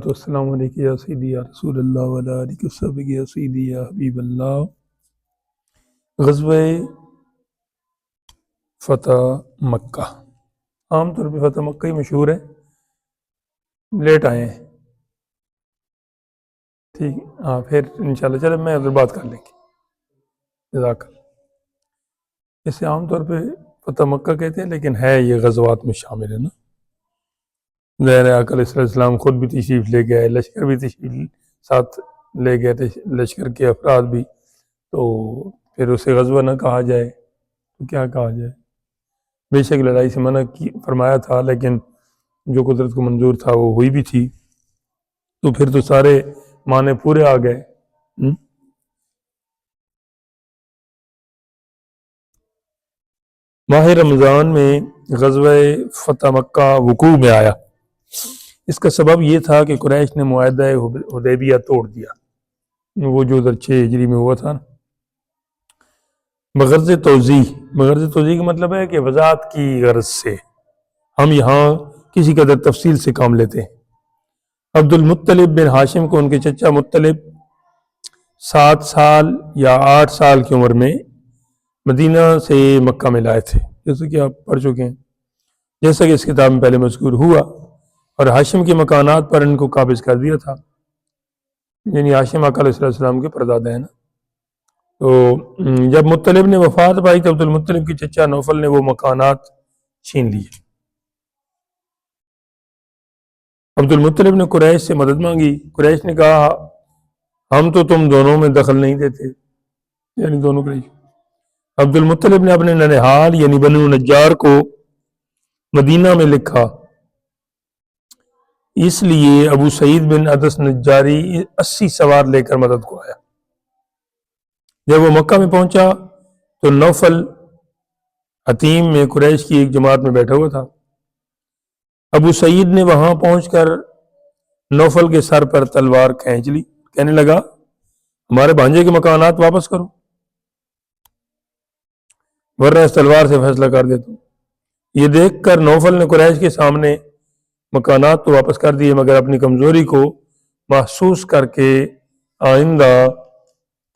السلام علیکم یا سیدی یا رسول اللہ وعلی آلہ وصحبہ یا سیدی یا حبیب اللہ۔ غزوہ فتح مکہ، عام طور پہ فتح مکہ ہی مشہور ہے، لیٹ آئے ہیں، ٹھیک ہے ہاں، پھر انشاءاللہ چلے میں ادھر بات کر لیں گے، جزاک اللہ۔ اسے عام طور پہ فتح مکہ کہتے ہیں، لیکن ہے یہ غزوات میں شامل ہے نا۔ ظاہر ہے آقا علیہ السلام خود بھی تشریف لے گئے، لشکر بھی تشریف ساتھ لے گئے تھے، لشکر کے افراد بھی، تو پھر اسے غزوہ نہ کہا جائے تو کیا کہا جائے؟ بے شک لڑائی سے منع فرمایا تھا، لیکن جو قدرت کو منظور تھا وہ ہوئی بھی تھی، تو پھر تو سارے معنی پورے آ گئے۔ ماہ رمضان میں غزوہ فتح مکہ وقوع میں آیا۔ اس کا سبب یہ تھا کہ قریش نے معاہدہ حدیبیہ توڑ دیا، وہ جو ادھر 6 ہجری میں ہوا تھا نا، بغرض توضیح کا مطلب ہے کہ وضاحت کی غرض سے ہم یہاں کسی قدر تفصیل سے کام لیتے ہیں۔ عبد المطلب بن ہاشم کو ان کے چچا مطلب 7 سال یا 8 سال کی عمر میں مدینہ سے مکہ میں لائے تھے، جیسے کہ آپ پڑھ چکے ہیں، جیسا کہ اس کتاب میں پہلے مذکور ہوا، اور ہاشم کے مکانات پر ان کو قابض کر دیا تھا، یعنی ہاشم آقا علیہ السلام کے پردادا ہیں نا۔ تو جب مطلب نے وفات پائی تو عبد المطلب کی چچا نوفل نے وہ مکانات چھین لیے۔ عبد المطلب نے قریش سے مدد مانگی، قریش نے کہا ہم تو تم دونوں میں دخل نہیں دیتے، یعنی دونوں قریش۔ عبد المطلب نے اپنے ننہال یعنی بنو نجار کو مدینہ میں لکھا، اس لیے ابو سعید بن عدس نجاری 80 سوار لے کر مدد کو آیا۔ جب وہ مکہ میں پہنچا تو نوفل حتیم میں قریش کی ایک جماعت میں بیٹھا ہوا تھا۔ ابو سعید نے وہاں پہنچ کر نوفل کے سر پر تلوار کھینچ لی، کہنے لگا ہمارے بھانجے کے مکانات واپس کرو، ورنہ اس تلوار سے فیصلہ کر دیتا ہوں۔ یہ دیکھ کر نوفل نے قریش کے سامنے مکانات تو واپس کر دیے، مگر اپنی کمزوری کو محسوس کر کے آئندہ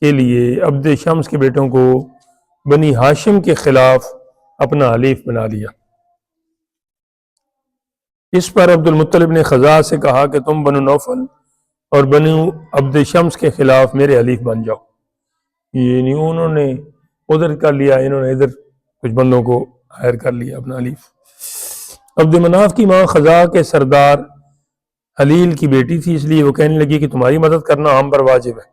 کے لیے عبد شمس کے بیٹوں کو بنی ہاشم کے خلاف اپنا حلیف بنا لیا۔ اس پر عبد المطلب نے خزاعہ سے کہا کہ تم بنو نوفل اور بنو عبد شمس کے خلاف میرے حلیف بن جاؤ، یعنی انہوں نے ادھر کر لیا، انہوں نے ادھر کچھ بندوں کو ہائر کر لیا اپنا حلیف۔ عبد مناف کی ماں خزاعہ کے سردار حلیل کی بیٹی تھی، اس لیے وہ کہنے لگی کہ تمہاری مدد کرنا ہم پر واجب ہے۔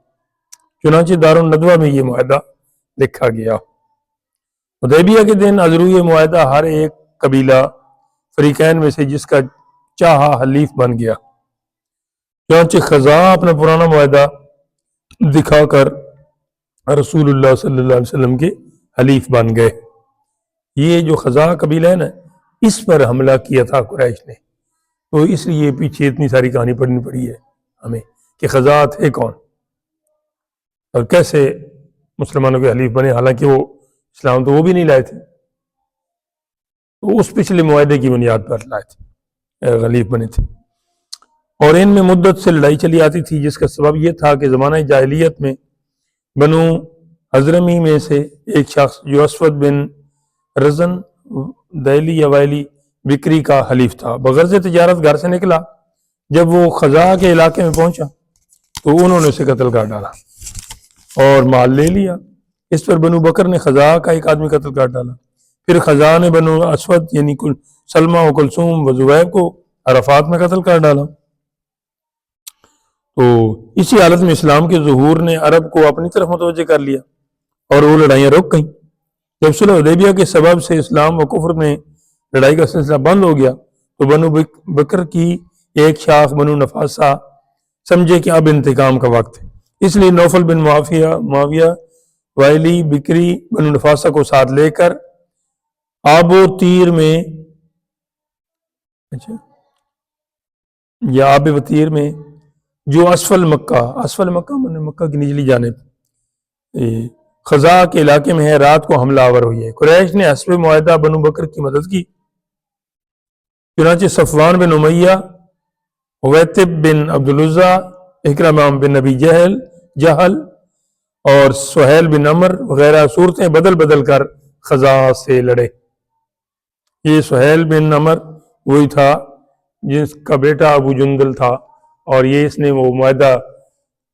چنانچہ دار الندوہ میں یہ معاہدہ لکھا گیا۔ حدیبیہ کے دن از روئے معاہدہ ہر ایک قبیلہ فریقین میں سے جس کا چاہا حلیف بن گیا۔ چنانچہ خزاعہ اپنا پرانا معاہدہ دکھا کر رسول اللہ صلی اللہ علیہ وسلم کے حلیف بن گئے۔ یہ جو خزاعہ قبیلہ ہے نا، اس پر حملہ کیا تھا قریش نے، تو اس لیے پیچھے اتنی ساری کہانی پڑھنی پڑی ہے ہمیں کہ خزاعہ تھے کون اور کیسے مسلمانوں کے حلیف بنے، حالانکہ وہ اسلام تو وہ بھی نہیں لائے تھے، تو اس پچھلے معاہدے کی بنیاد پر لائے تھے، حلیف بنے تھے۔ اور ان میں مدت سے لڑائی چلی آتی تھی، جس کا سبب یہ تھا کہ زمانہ جاہلیت میں بنو حضرمی میں سے ایک شخص جو اسود بن رزن دیلی یا ویلی بکری کا حلیف تھا، بغرض تجارت گھر سے نکلا۔ جب وہ خزاعہ کے علاقے میں پہنچا تو انہوں نے اسے قتل کر ڈالا اور مال لے لیا۔ اس پر بنو بکر نے خزاعہ کا ایک آدمی قتل کر ڈالا۔ پھر خزاعہ نے بنو اسود یعنی سلمہ و کلثوم و زبیب کو عرفات میں قتل کر ڈالا۔ تو اسی حالت میں اسلام کے ظہور نے عرب کو اپنی طرف متوجہ کر لیا اور وہ لڑائیاں رک گئیں۔ جب صلح حدیبیہ کے سبب سے اسلام و کفر میں لڑائی کا سلسلہ بند ہو گیا تو بنو بکر کی ایک شاخ بنو نفاسہ سمجھے کہ اب انتقام کا وقت ہے، اس لیے نوفل بن معاویہ وائلی بکری بنو نفاسہ کو ساتھ لے کر آب و تیر میں یا آب وطیر میں جو اسفل مکہ من مکہ کی نچلی جانب خزاعہ کے علاقے میں ہے، رات کو حملہ آور ہوئی ہے۔ قریش نے حسب معاہدہ بنو بکر کی مدد کی، چنانچہ صفوان بن امیہ ویتب بن عبدالعزا، اکرمہ بن نبی جہل اور سہیل بن عمر وغیرہ صورتیں بدل بدل کر خزاں سے لڑے۔ یہ سہیل بن عمر وہی تھا جس کا بیٹا ابو جندل تھا، اور یہ اس نے وہ معاہدہ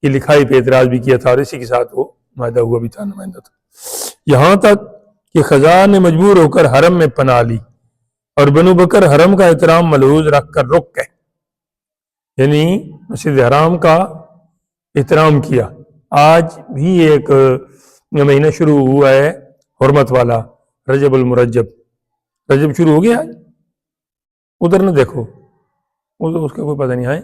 کی لکھائی پہ اعتراض بھی کیا تھا، اور اسی کے ساتھ وہ معاہدہ ہوا بھی تھا، نمائندہ تھا، یہاں تک کہ خزاں نے مجبور ہو کر حرم میں پناہ لی، اور بنو بکر حرم کا احترام ملحوظ رکھ کر رک گئے، یعنی مسجد حرام کا احترام کیا۔ آج بھی ایک مہینہ شروع ہوا ہے حرمت والا، رجب المرجب، رجب شروع ہو گیا، ادھر نہ دیکھو، اس کا کوئی پتہ نہیں ہے،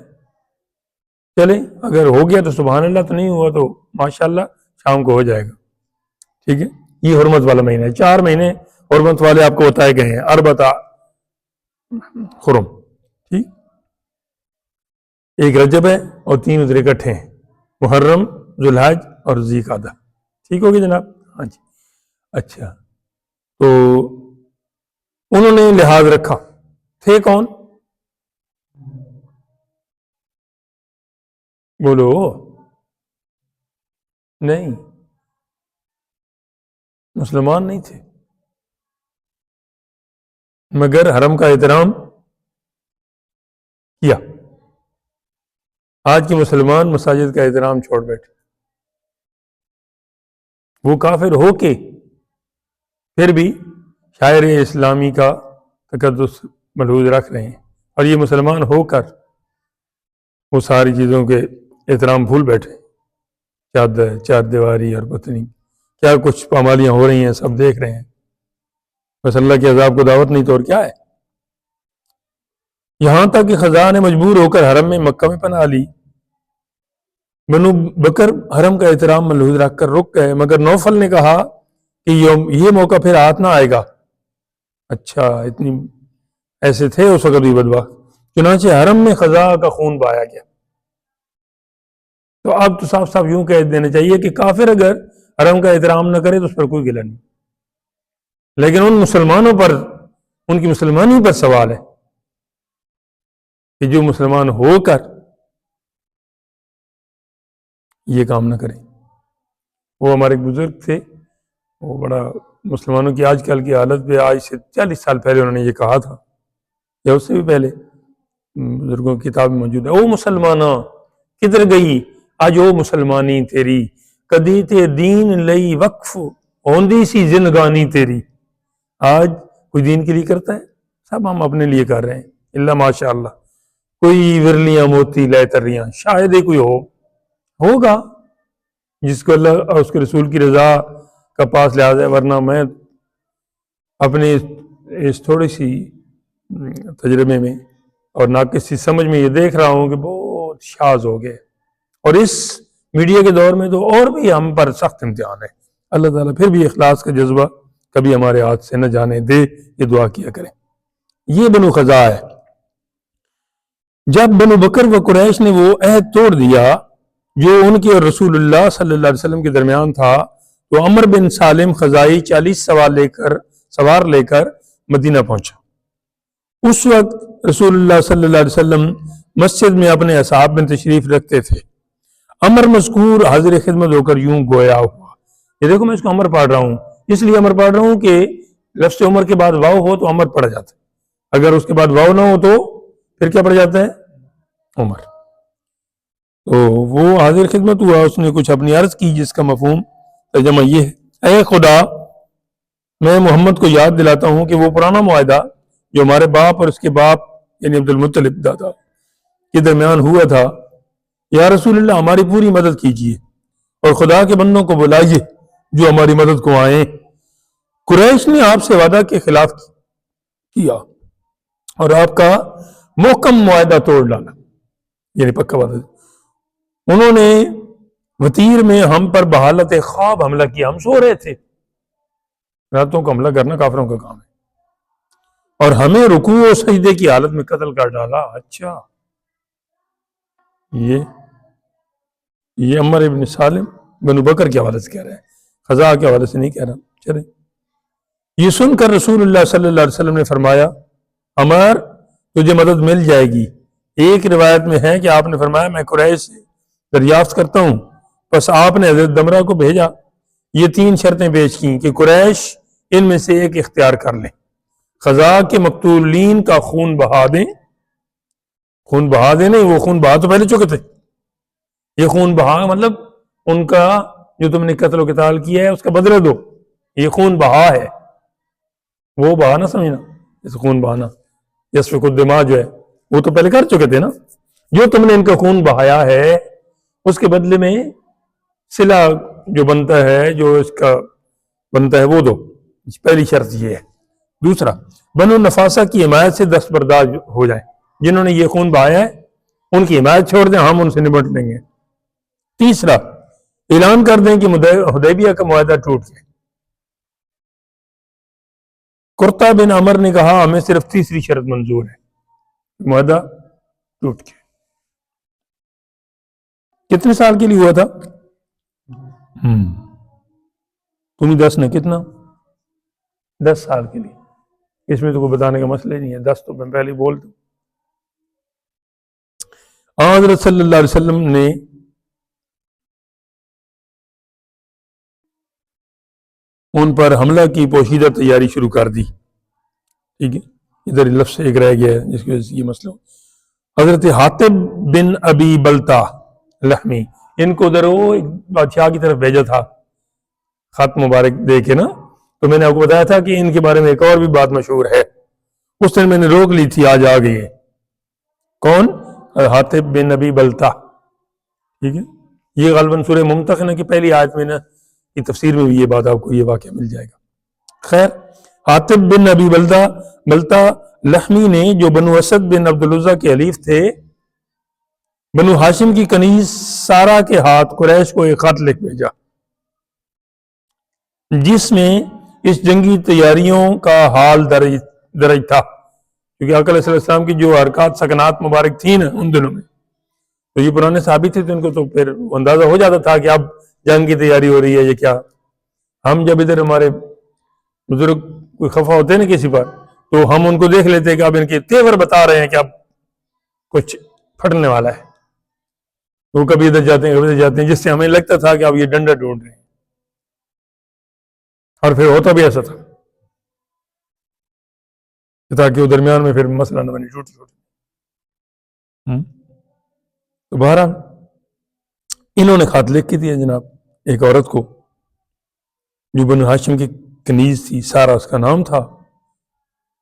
چلے اگر ہو گیا تو سبحان اللہ، تو نہیں ہوا تو ماشاءاللہ شام کو ہو جائے گا، ٹھیک ہے۔ یہ حرمت والا مہینہ ہے، 4 مہینے حرمت والے آپ کو بتائے گئے ہیں، اربعہ حرم، ٹھیک، ایک رجب ہے اور 3 ادھر اکٹھے ہیں، محرم، ذوالحج اور ذوالقعدہ، ٹھیک ہوگی جناب؟ ہاں جی، اچھا، تو انہوں نے لحاظ رکھا، تھے کون؟ بولو، نہیں، مسلمان نہیں تھے، مگر حرم کا احترام کیا۔ آج کے مسلمان مساجد کا احترام چھوڑ بیٹھے، وہ کافر ہو کے پھر بھی شاعر اسلامی کا تقدس ملحوظ رکھ رہے ہیں، اور یہ مسلمان ہو کر وہ ساری چیزوں کے احترام بھول بیٹھے، چادر، چار دیواری اور پتہ نہیں کیا کچھ پامالیاں ہو رہی ہیں، سب دیکھ رہے ہیں، بس اللہ کے عذاب کو دعوت نہیں تو اور کیا ہے۔ یہاں تک کہ خزاں نے مجبور ہو کر حرم میں مکہ میں پناہ لی، بنو بکر حرم کا احترام ملحوظ رکھ کر رک گئے، مگر نوفل نے کہا کہ یہ موقع پھر ہاتھ نہ آئے گا۔ اچھا، اتنی ایسے تھے اس وقت بھی بدبخت، چنانچہ حرم میں خزاں کا خون بہایا گیا۔ تو اب تو صاف صاف یوں کہہ دینا چاہیے کہ کافر اگر حرم کا احترام نہ کرے تو اس پر کوئی گلہ نہیں، لیکن ان مسلمانوں پر، ان کی مسلمانی پر سوال ہے کہ جو مسلمان ہو کر یہ کام نہ کریں۔ وہ ہمارے ایک بزرگ تھے، وہ بڑا مسلمانوں کی آج کل کی حالت پہ، آج سے 40 سال پہلے انہوں نے یہ کہا تھا، یا اس سے بھی پہلے، بزرگوں کی کتاب میں موجود ہے، او مسلمانہ کدھر گئی آج او مسلمانی تیری، کدی تے دین لئی وقف ہوندی سی زندگانی تیری۔ آج کوئی دین کے لیے کرتا ہے؟ سب ہم اپنے لیے کر رہے ہیں، اللہ ماشاء اللہ، کوئی ورلیاں موتی لے تریاں، شاید ہی کوئی ہوگا جس کو اللہ اور اس کے رسول کی رضا کا پاس لحاظ ہے، ورنہ میں اپنے اس تھوڑی سی تجربے میں اور ناقص سی سمجھ میں یہ دیکھ رہا ہوں کہ بہت شاذ ہو گئے، اور اس میڈیا کے دور میں تو اور بھی ہم پر سخت امتحان ہے۔ اللہ تعالیٰ پھر بھی اخلاص کا جذبہ کبھی ہمارے ہاتھ سے نہ جانے دے، یہ دعا کیا کریں۔ یہ بنو خزاں ہے۔ جب بنو بکر و قریش نے وہ عہد توڑ دیا جو ان کے اور رسول اللہ صلی اللہ علیہ وسلم کے درمیان تھا، تو عمر بن سالم خزائی 40 سوار لے کر مدینہ پہنچا۔ اس وقت رسول اللہ صلی اللہ علیہ وسلم مسجد میں اپنے اصحاب میں تشریف رکھتے تھے۔ عمر مذکور حاضر خدمت ہو کر یوں گویا ہوا، یہ دیکھو میں اس کو عمر پڑھ رہا ہوں، اس لیے عمر پڑھ رہا ہوں کہ لفظ عمر کے بعد واو ہو تو عمر پڑھا جاتا ہے، اگر اس کے بعد واو نہ ہو تو پھر کیا پڑھا جاتا ہے؟ عمر۔ تو وہ حاضر خدمت ہوا، اس نے کچھ اپنی عرض کی جس کا مفہوم ترجمہ یہ ہے: اے خدا، میں محمد کو یاد دلاتا ہوں کہ وہ پرانا معاہدہ جو ہمارے باپ اور اس کے باپ یعنی عبد المطلب دادا کے درمیان ہوا تھا، یا رسول اللہ ہماری پوری مدد کیجیے اور خدا کے بندوں کو بلائیے جو ہماری مدد کو آئیں۔ قریش نے آپ سے وعدہ کے خلاف کیا اور آپ کا محکم معاہدہ توڑ ڈالا، یعنی پکا وعدہ۔ انہوں نے وتیر میں ہم پر بحالت خواب حملہ کیا، ہم سو رہے تھے، راتوں کو حملہ کرنا کافروں کا کام ہے، اور ہمیں رکوع و سجدے کی حالت میں قتل کر ڈالا۔ اچھا، یہ عمر ابن سالم بنو بکر کے حوالے سے کہہ رہے ہیں، خزاں کے حوالے سے نہیں کہہ رہا۔ چلیں، یہ سن کر رسول اللہ صلی اللہ علیہ وسلم نے فرمایا: عمر، تجھے مدد مل جائے گی ایک روایت میں ہے کہ آپ نے فرمایا میں قریش سے دریافت کرتا ہوں، بس آپ نے حضرت دمرہ کو بھیجا، یہ 3 شرطیں پیش کی کہ قریش ان میں سے ایک اختیار کر لیں، خزاع کے مقتولین کا خون بہا دیں، خون بہا دیں نہیں، وہ خون بہا تو پہلے چکے تھے، یہ خون بہا مطلب ان کا جو تم نے قتل و قتال کیا ہے اس کا بدلہ دو، یہ خون بہا ہے، وہ بہا نہ سمجھنا، اس خون بہانا یسفک الدماء جو ہے وہ تو پہلے کر چکے تھے نا، جو تم نے ان کا خون بہایا ہے اس کے بدلے میں صلہ جو بنتا ہے، جو اس کا بنتا ہے وہ دو، پہلی شرط یہ ہے۔ دوسرا، بنو نفاسہ کی حمایت سے دستبردار ہو جائیں، جنہوں نے یہ خون بہایا ہے ان کی حمایت چھوڑ دیں، ہم ان سے نمٹ لیں گے۔ تیسرا، اعلان کر دیں کہ حدیبیہ کا معاہدہ ٹوٹ گیا۔ قرطہ بن عمر نے کہا ہمیں صرف تیسری شرط منظور ہے، معاہدہ ٹوٹ گیا۔ کتنے سال کے لیے ہوا تھا؟ تم 10 نے کتنا؟ 10 سال کے لیے، اس میں تو کوئی بتانے کا مسئلہ ہی نہیں ہے، 10 تو میں پہلے بول دوں۔ حضرت صلی اللہ علیہ وسلم نے ان پر حملہ کی پوشیدہ تیاری شروع کر دی، ٹھیک ہے، ادھر لفظ ایک رہ گیا ہے جس کی وجہ سے یہ مسئلہ۔ حضرت حاطب بن ابی بلتا لحمی، ان کو ادھر وہ ایک بادشاہ کی طرف بھیجا تھا خط مبارک دے کے نا، تو میں نے آپ کو بتایا تھا کہ ان کے بارے میں ایک اور بھی بات مشہور ہے، اس دن میں نے روک لی تھی، آج آ گئی ہے۔ کون؟ حاطب بن ابی بلتا، ٹھیک ہے، یہ غالباً سورہ ممتحنہ کی پہلی آیت میں نا کی تفسیر میں بھی یہ بات آپ کو یہ واقعہ مل جائے گا۔ خیر، حاطب بن ابی بلتا لحمی نے جو بنو اسد بن عبدالعزیٰ کے حلیف تھے، بنو ہاشم کی کنیز سارا کے ہاتھ قریش کو ایک خط لکھ بھیجا جس میں اس جنگی تیاریوں کا حال درج تھا، کیونکہ آقا علیہ السلام کی جو حرکات سکنات مبارک تھیں نا ان دنوں میں، تو یہ پرانے صحابی تھے تو ان کو تو پھر اندازہ ہو جاتا تھا کہ اب جنگ کی تیاری ہو رہی ہے یہ کیا۔ ہم جب ادھر ہمارے بزرگ کوئی خفا ہوتے ہیں نا کسی پر، تو ہم ان کو دیکھ لیتے کہ اب ان کے تیور بتا رہے ہیں کہ اب کچھ پھٹنے والا ہے، وہ کبھی ادھر جاتے ہیں کبھی ادھر جاتے ہیں، جس سے ہمیں لگتا تھا کہ اب یہ ڈنڈا ڈھونڈ رہے ہیں، اور پھر ہوتا بھی ایسا تھا تاکہ وہ درمیان میں پھر مسئلہ نہ بنے چھوٹی تو بہرحال انہوں نے خط لکھ کے دیا جناب ایک عورت کو جو بنو ہاشم کی کنیز تھی، سارا اس کا نام تھا،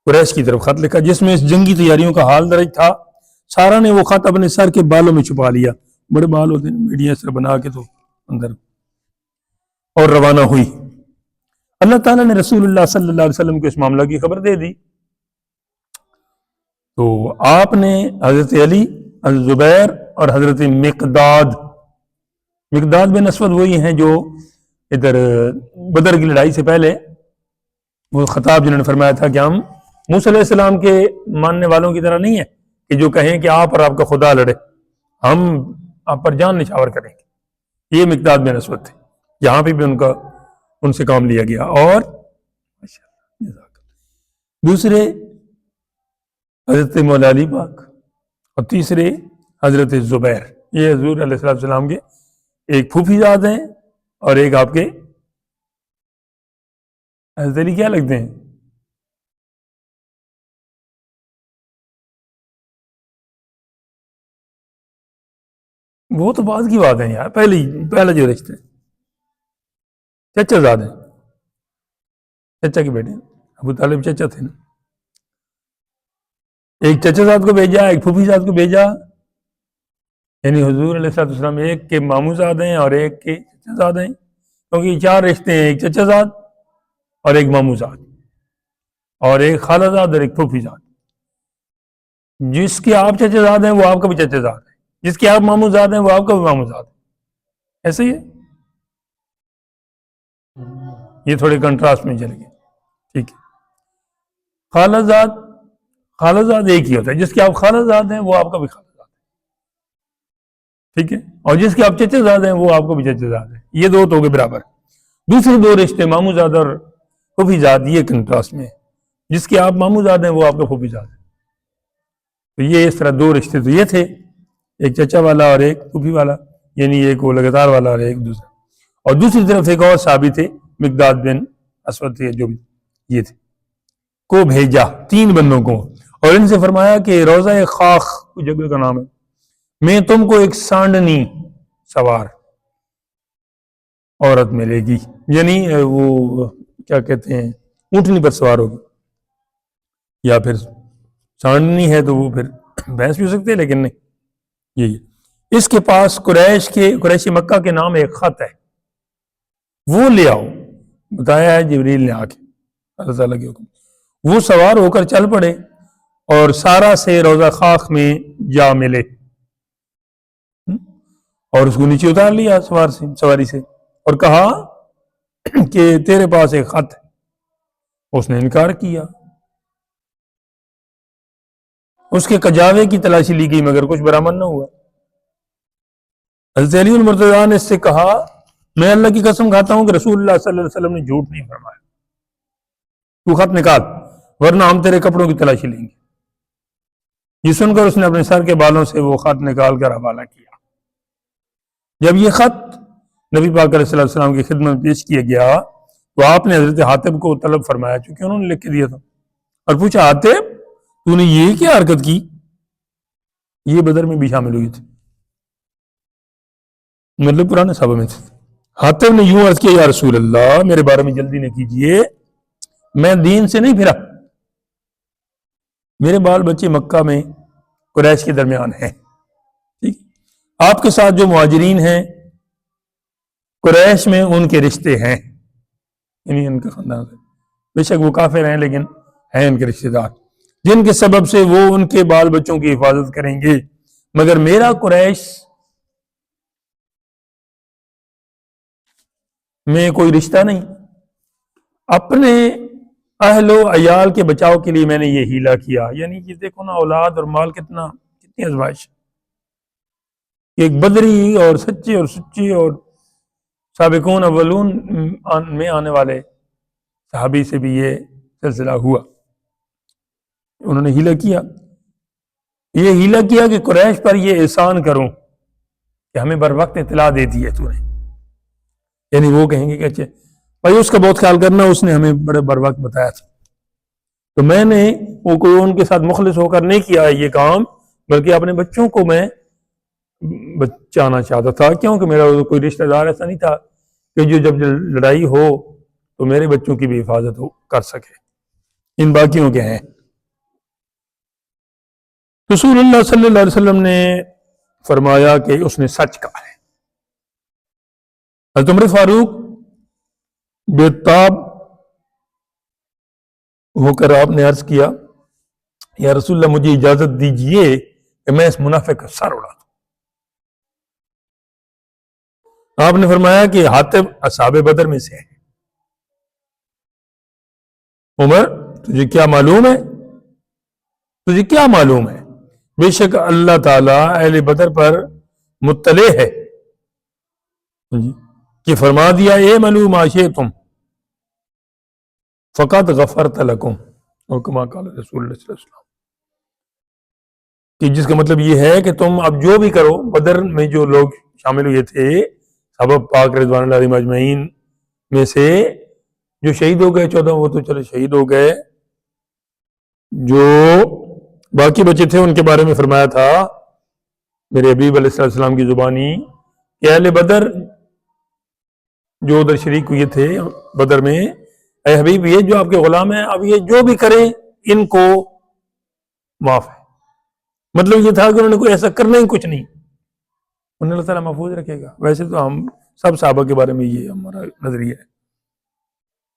قریش کی طرف خط لکھا جس میں اس جنگی تیاریوں کا حال درج تھا۔ سارا نے وہ خط اپنے سر کے بالوں میں چھپا لیا، بڑے بال ہوتے ہیں میڈیا سے بنا کے تو اندر، اور روانہ ہوئی۔ اللہ تعالیٰ نے رسول اللہ صلی اللہ علیہ وسلم کو اس معاملہ کی خبر دے دی، تو آپ نے حضرت علی، حضرت زبیر اور حضرت مقداد بن اسود وہی ہیں جو ادھر بدر کی لڑائی سے پہلے وہ خطاب جنہوں نے فرمایا تھا کہ ہم موسیٰ علیہ السلام کے ماننے والوں کی طرح نہیں ہے کہ جو کہیں کہ آپ اور آپ کا خدا لڑے، ہم آپ پر جان نچھاور کریں گے۔ یہ مقداد بن اسود تھے، یہاں پہ بھی ان سے کام لیا گیا۔ اور دوسرے حضرت مولا علی پاک، اور تیسرے حضرت زبیر، یہ حضور علیہ السلام کے ایک پھوپھی زاد ہیں اور ایک آپ کے حضرت علی کیا لگتے ہیں؟ وہ تو بعد کی بات ہے یار، پہلا جو رشتے چچا زاد ہیں، چچا کے بیٹے ابو طالب چچا تھے نا، ایک چچا زاد کو بھیجا، ایک پھوپھی زاد کو بھیجا، یعنی حضور علیہ السلام ایک کے ماموں زاد ہیں اور ایک کے چچا زاد ہیں، کیونکہ یہ 4 رشتے ہیں، ایک چچا زاد اور ایک ماموں زاد اور ایک خالہ زاد اور ایک پھوپھی زاد۔ جس کے آپ چچا زاد ہیں وہ آپ کا بھی چچا زاد ہے، جس کے آپ ماموں زاد ہیں وہ آپ کا بھی ماموں زاد ہے، ایسے ہی ہے۔ یہ تھوڑے کنٹراسٹ میں چلے گئے، ٹھیک ہے۔ خالہ زاد ایک ہی ہوتا ہے، جس کے آپ خالہ زاد ہیں وہ آپ کا بھی خالہ زاد ہے، ٹھیک ہے، اور جس کے آپ چچا زاد ہیں وہ آپ کا بھی چچا زاد ہے، یہ دو تو ہو گئے برابر۔ دوسرے 2 رشتے ماموں زاد اور پھوپھی زاد، یہ کنٹراسٹ میں، جس کے آپ ماموں زاد ہیں وہ آپ کا پھوپھی زاد ہے۔ تو یہ اس طرح دو رشتے تو یہ تھے، ایک چچا والا اور ایک پھوپھی والا، یعنی ایک وہ لگاتار والا اور ایک دوسرا، اور دوسری طرف ایک اور صحابی تھے مقداد بن اسود تھے، جو بھی یہ تھے، کو بھیجا 3 بندوں کو، اور ان سے فرمایا کہ روضہ خاخ جگہ کا نام ہے، میں تم کو ایک سانڈنی سوار عورت ملے گی، یعنی وہ کیا کہتے ہیں اونٹنی پر سوار ہوگی، یا پھر سانڈنی ہے تو وہ پھر بھینس بھی ہو سکتے ہیں، لیکن نہیں یہی ہے۔ اس کے پاس قریشی مکہ کے نام ایک خط ہے، وہ لے آؤ، بتایا ہے جبریل نے آ کے اللہ تعالیٰ کے حکم، وہ سوار ہو کر چل پڑے اور سارا سے روضہ خاخ میں جا ملے، اور اس کو نیچے اتار لیا سواری سے، اور کہا کہ تیرے پاس ایک خط ہے۔ اس نے انکار کیا، اس کے کجاوے کی تلاشی لی گئی مگر کچھ برآمد نہ ہوا۔ حضرت علی المرتضیٰ نے اس سے کہا میں اللہ کی قسم کھاتا ہوں کہ رسول اللہ صلی اللہ علیہ وسلم نے جھوٹ نہیں فرمایا، تو خط نکال ورنہ ہم تیرے کپڑوں کی تلاشی لیں گے۔ یہ سن کر اس نے اپنے سر کے بالوں سے وہ خط نکال کر حوالہ کیا۔ جب یہ خط نبی پاک علیہ السلام کی خدمت میں پیش کیا گیا تو آپ نے حضرت حاتب کو طلب فرمایا، چونکہ انہوں نے لکھ کے دیا تھا، اور پوچھا حاتب تو نے یہ کیا حرکت کی؟ یہ بدر میں بھی شامل ہوئی تھی، مطلب پرانے صحابہ میں تھے۔ حاتب نے یوں عرض کیا یا رسول اللہ میرے بارے میں جلدی نہ کیجئے، میں دین سے نہیں پھرا، میرے بال بچے مکہ میں قریش کے درمیان ہیں، ٹھیک، آپ کے ساتھ جو مہاجرین ہیں قریش میں ان کے رشتے ہیں، یعنی ان کا خاندان ہے، بے شک وہ کافر ہیں لیکن ہیں ان کے رشتے دار، جن کے سبب سے وہ ان کے بال بچوں کی حفاظت کریں گے، مگر میرا قریش میں کوئی رشتہ نہیں، اپنے اہل و عیال کے بچاؤ کے لیے میں نے یہ ہیلا کیا۔ یعنی کہ دیکھو نا اولاد اور مال کتنی آزمائش، ایک بدری اور سچے اور سچی اور سابقون اولون میں آنے والے صحابی سے بھی یہ سلسلہ ہوا، انہوں نے ہیلا کیا، یہ ہیلا کیا کہ قریش پر یہ احسان کروں کہ ہمیں بر وقت اطلاع دے دی ہے تو نے، یعنی وہ کہیں گے کہ اچھا بھائی اس کا بہت خیال کرنا، اس نے ہمیں بڑے بر وقت بتایا تھا، تو میں نے وہ کوئی ان کے ساتھ مخلص ہو کر نہیں کیا یہ کام، بلکہ اپنے بچوں کو میں بچانا چاہتا تھا، کیونکہ میرا کوئی رشتہ دار ایسا نہیں تھا کہ جو جب لڑائی ہو تو میرے بچوں کی بھی حفاظت کر سکے، ان باقیوں کے ہیں۔ رسول اللہ صلی اللہ علیہ وسلم نے فرمایا کہ اس نے سچ کہا ہے۔ حضرت عمر فاروق بے-تاب ہو کر آپ نے عرض کیا یا رسول اللہ مجھے اجازت دیجئے کہ میں اس منافق کا سر اڑا دوں۔ آپ نے فرمایا کہ حاتب اصحاب بدر میں سے ہے۔ عمر تجھے کیا معلوم ہے، تجھے کیا معلوم ہے، بے شک اللہ تعالیٰ اہل بدر پر مطلع ہے کہ فرما دیا اے ملو ما شئتم فقط غفرت لکم، اور کما قال رسول اللہ صلی اللہ علیہ وسلم، کہ جس کا مطلب یہ ہے کہ تم اب جو بھی کرو، بدر میں جو لوگ شامل ہوئے تھے صحابہ پاک رضوان اللہ علیہم اجمعین میں سے جو شہید ہو گئے 14 وہ تو چلے شہید ہو گئے، جو باقی بچے تھے ان کے بارے میں فرمایا تھا میرے حبیب علیہ السلام کی زبانی کہ اہل بدر جو ادھر شریک ہوئے تھے بدر میں، اے حبیب یہ جو آپ کے غلام ہیں اب یہ جو بھی کریں ان کو معاف ہے، مطلب یہ تھا کہ انہوں نے کوئی ایسا کرنا ہی کچھ نہیں، انہیں اللہ تعالیٰ محفوظ رکھے گا۔ ویسے تو ہم سب صحابہ کے بارے میں یہ ہمارا نظریہ ہے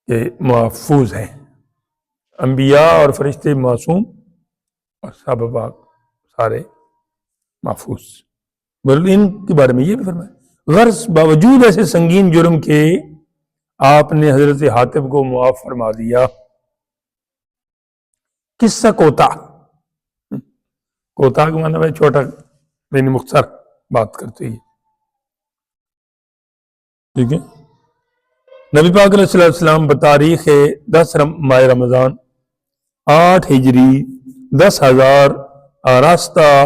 کہ محفوظ ہیں، انبیاء اور فرشتے معصوم اور صحابہ پاک سارے محفوظ، بلکہ ان کے بارے میں یہ بھی فرمایا غرض باوجود ایسے سنگین جرم کے آپ نے حضرت حاتب کو معاف فرما دیا۔ قصہ کوتا کا معنی ہے چھوٹا، یعنی مختصر بات کرتے ہی، ٹھیک ہے۔ نبی پاک علیہ السلام بتاریخ 10 ماہ رمضان 8 ہجری 10,000 آراستہ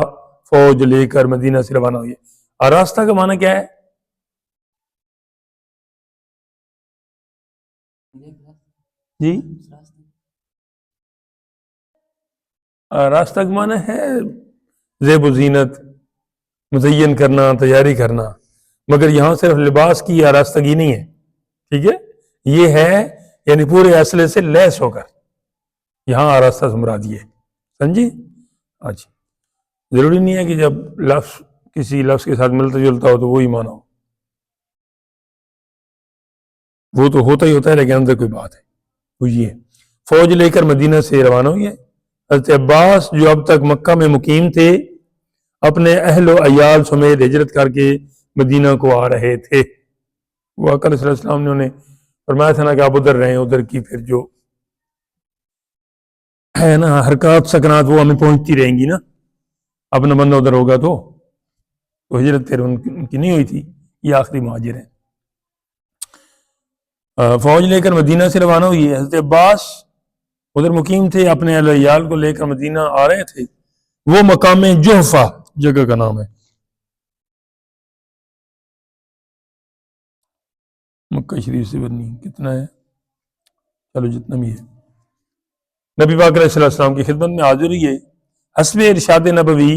فوج لے کر مدینہ سے روانہ ہوئی ہے۔ آراستہ کا معنی کیا ہے جی؟ آراستہ کا معنی ہے زیب و زینت، مزین کرنا، تیاری کرنا، مگر یہاں صرف لباس کی آراستگی نہیں ہے، ٹھیک ہے، یہ ہے یعنی پورے اصلے سے لیس ہو کر، یہاں آراستہ سے مراد یہ ہے، سمجھی؟ اچھا، ضروری نہیں ہے کہ جب لفظ کسی لفظ کے ساتھ ملتا جلتا ہو تو وہی مانا ہو، وہ تو ہوتا ہی ہوتا ہے، لیکن اندر کوئی بات ہے وہ یہ ہے۔ فوج لے کر مدینہ سے روانہ ہوئی ہے۔ حضرت عباس جو اب تک مکہ میں مقیم تھے اپنے اہل و عیال سمیت ہجرت کر کے مدینہ کو آ رہے تھے۔ وہ آقا صلی اللہ علیہ وسلم نے انہیں فرمایا تھا نا کہ آپ ادھر رہیں، ادھر کی پھر جو ہے نا حرکات سکنات وہ ہمیں پہنچتی رہیں گی نا، اپنا بندہ ادھر ہوگا تو ہجرت پھر ان کی نہیں ہوئی تھی، یہ آخری مہاجر ہیں۔ فوج لے کر مدینہ سے روانہ ہوئی ہے۔ حضرت عباس ادھر مقیم تھے، اپنے اہل عیال کو لے کر مدینہ آ رہے تھے۔ وہ مقام جحفہ جگہ کا نام ہے، مکہ شریف سے بنی کتنا ہے، چلو جتنا بھی ہے۔ نبی پاک علیہ السلام کی خدمت میں حاضر ہوئی ہے۔ حسب ارشاد نبوی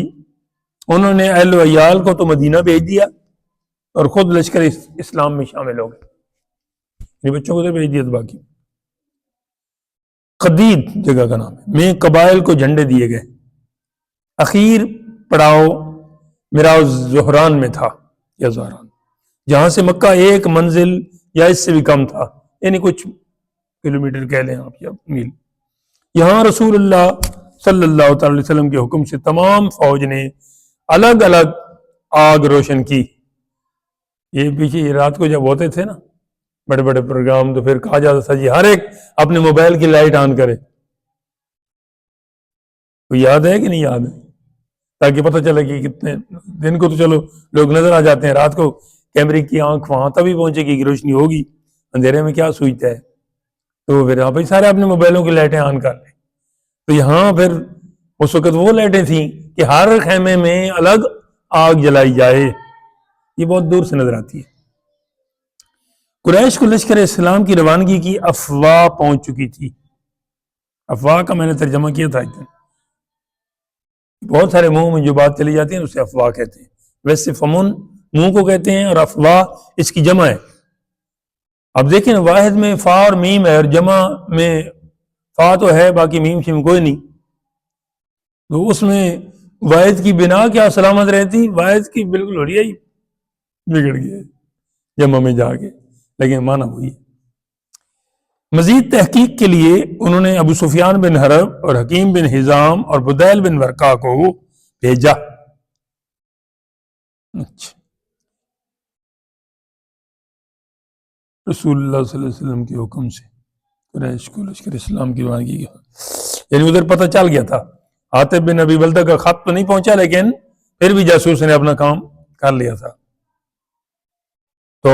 انہوں نے اہل و عیال کو تو مدینہ بھیج دیا اور خود لشکر اسلام میں شامل ہو گئے، یہ بچوں کو تو بھیج دیا تو باقی خدید جگہ کا نام ہے میں قبائل کو جھنڈے دیے گئے۔ اخیر پڑاؤ میراؤ زہران میں تھا یا زہران، جہاں سے مکہ ایک منزل یا اس سے بھی کم تھا، یعنی کچھ کلومیٹر کہہ لیں آپ یا میل۔ یہاں رسول اللہ صلی اللہ تعالی علیہ وسلم کے حکم سے تمام فوج نے الگ الگ آگ روشن کی۔ یہ پیچھے یہ رات کو جب ہوتے تھے نا بڑے بڑے پروگرام تو پھر کہا جاتا تھا جی ہر ایک اپنے موبائل کی لائٹ آن کرے، کوئی یاد ہے کہ نہیں یاد ہے، تاکہ پتہ چلے کہ کتنے دن کو تو چلو لوگ نظر آ جاتے ہیں، رات کو کیمرے کی آنکھ وہاں تبھی پہنچے گی کہ روشنی ہوگی، اندھیرے میں کیا سوچتا ہے، تو پھر آپ سارے اپنے موبائلوں کی لائٹیں آن کر لیں۔ تو یہاں پھر اس وقت وہ لائٹیں تھیں کہ ہر خیمے میں الگ آگ جلائی جائے، یہ بہت دور سے نظر آتی ہے۔ قریش کو لشکر اسلام کی روانگی کی افواہ پہنچ چکی تھی۔ افواہ کا میں نے ترجمہ کیا تھا، بہت سارے منہ میں جو بات چلی جاتی ہے اسے افواہ کہتے ہیں، ویسے فمن منہ کو کہتے ہیں اور افواہ اس کی جمع ہے۔ اب دیکھیں واحد میں فا اور میم ہے اور جمع میں فا تو ہے باقی میم شیم کوئی نہیں، تو اس میں واحد کی بنا کیا سلامت رہتی، واحد کی بالکل ہو رہی ہے بگڑ گیا جمع میں جا کے، لیکن مانا وہی ہے۔ مزید تحقیق کے لیے انہوں نے ابو سفیان بن حرب اور حکیم بن حزام اور بدیل بن ورقا کو بھیجا۔ اچھا، رسول اللہ صلی اللہ علیہ وسلم کے حکم سے قریش کو لشکر اسلام کی روانگی یعنی ادھر پتہ چل گیا تھا، عاطب بن ابی بلدہ کا خط تو نہیں پہنچا لیکن پھر بھی جاسوس نے اپنا کام کر لیا تھا، تو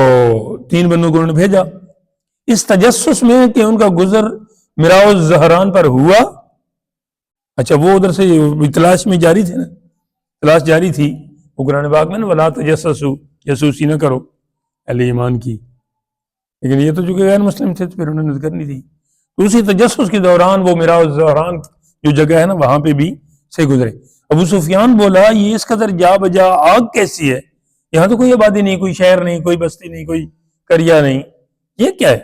3 بندوں کو انہوں نے بھیجا اس تجسس میں کہ ان کا گزر میراؤ زہران پر ہوا۔ اچھا وہ ادھر سے تلاش میں جاری تھے نا، تلاش جاری تھی، وہ قرآن پاک میں نا ولا تجسسوا، جاسوسی نہ کرو اہل ایمان کی، لیکن یہ تو جو کہ غیر مسلم تھے تو پھر انہوں نے کرنی تھی، تو اسی تجسس کے دوران وہ میراؤ زہران جو جگہ ہے نا وہاں پہ بھی سے گزرے۔ ابو سفیان بولا یہ اس قدر جا بجا آگ کیسی ہے، یہاں تو کوئی آبادی نہیں، کوئی شہر نہیں، کوئی بستی نہیں، کوئی قریہ نہیں، یہ کیا ہے؟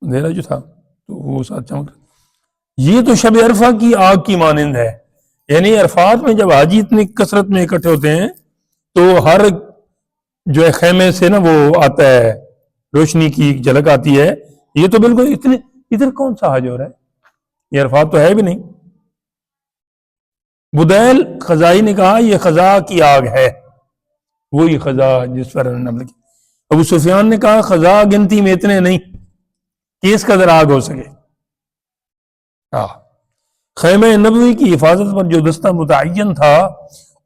اندھیرا جو تھا تو وہ ساتھ چمک رہا، یہ تو شب عرفہ کی آگ کی مانند ہے، یعنی عرفات میں جب حاجی اتنی کثرت میں اکٹھے ہوتے ہیں تو ہر جو ہے خیمے سے نا وہ آتا ہے روشنی کی جھلک آتی ہے، یہ تو بالکل اتنے ادھر کون سا حج ہو رہا ہے، یہ عرفات تو ہے بھی نہیں۔ بدیل خزائی نے کہا یہ خزا کی آگ ہے، وہی خزا جس پر نمل کی۔ ابو سفیان نے کہا خزا گنتی میں اتنے نہیں کہ اس قدر آگ ہو سکے۔ خیمہ نبوی کی حفاظت پر جو دستہ متعین تھا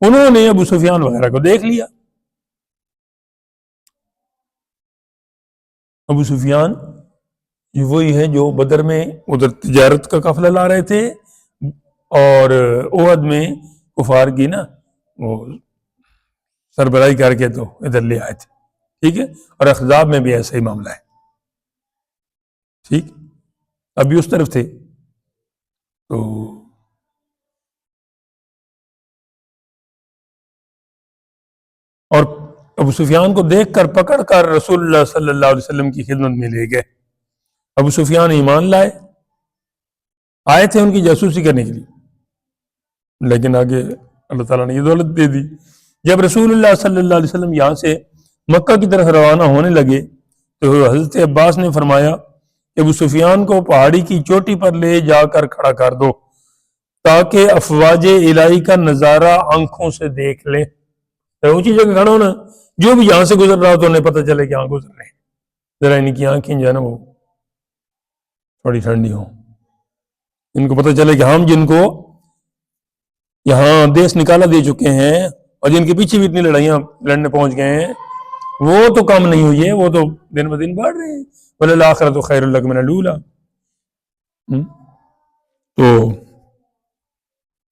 انہوں نے ابو سفیان وغیرہ کو دیکھ لیا۔ ابو سفیان یہ وہی ہے جو بدر میں ادھر تجارت کا قافلہ لا رہے تھے، اور احد میں کفار کی نا وہ سربراہی کر کے تو ادھر لے آئے تھے، ٹھیک ہے، اور احزاب میں بھی ایسا ہی معاملہ ہے، ٹھیک، ابھی اس طرف تھے تو اور ابو سفیان کو دیکھ کر پکڑ کر رسول اللہ صلی اللہ علیہ وسلم کی خدمت میں لے گئے۔ ابو سفیان ایمان لائے، آئے تھے ان کی جاسوسی کرنے کے لیے، لیکن آگے اللہ تعالیٰ نے یہ دولت دے دی۔ جب رسول اللہ صلی اللہ علیہ وسلم یہاں سے مکہ کی طرف روانہ ہونے لگے تو حضرت عباس نے فرمایا کہ ابو سفیان کو پہاڑی کی چوٹی پر لے جا کر کھڑا کر دو تاکہ افواج الہی کا نظارہ آنکھوں سے دیکھ لیں۔ اونچی جگہ کھڑا ہونا، جو بھی یہاں سے گزر رہا ہو تو انہیں پتہ چلے کہ یہاں گزر رہے ہیں، ذرا ان کی آنکھیں جو ہے نا وہ تھوڑی ٹھنڈی ہوں، ان کو پتہ چلے کہ ہم جن کو یہاں دیس نکالا دے چکے ہیں اور جن کے پیچھے بھی اتنی لڑائیاں لڑنے پہنچ گئے ہیں وہ تو کم نہیں ہوئی ہے، وہ تو دن بدن بڑھ رہے ہیں۔ وَلَلْآخِرَةُ خَيْرٌ لَكَ مِنَ الْأُولَىٰ، تو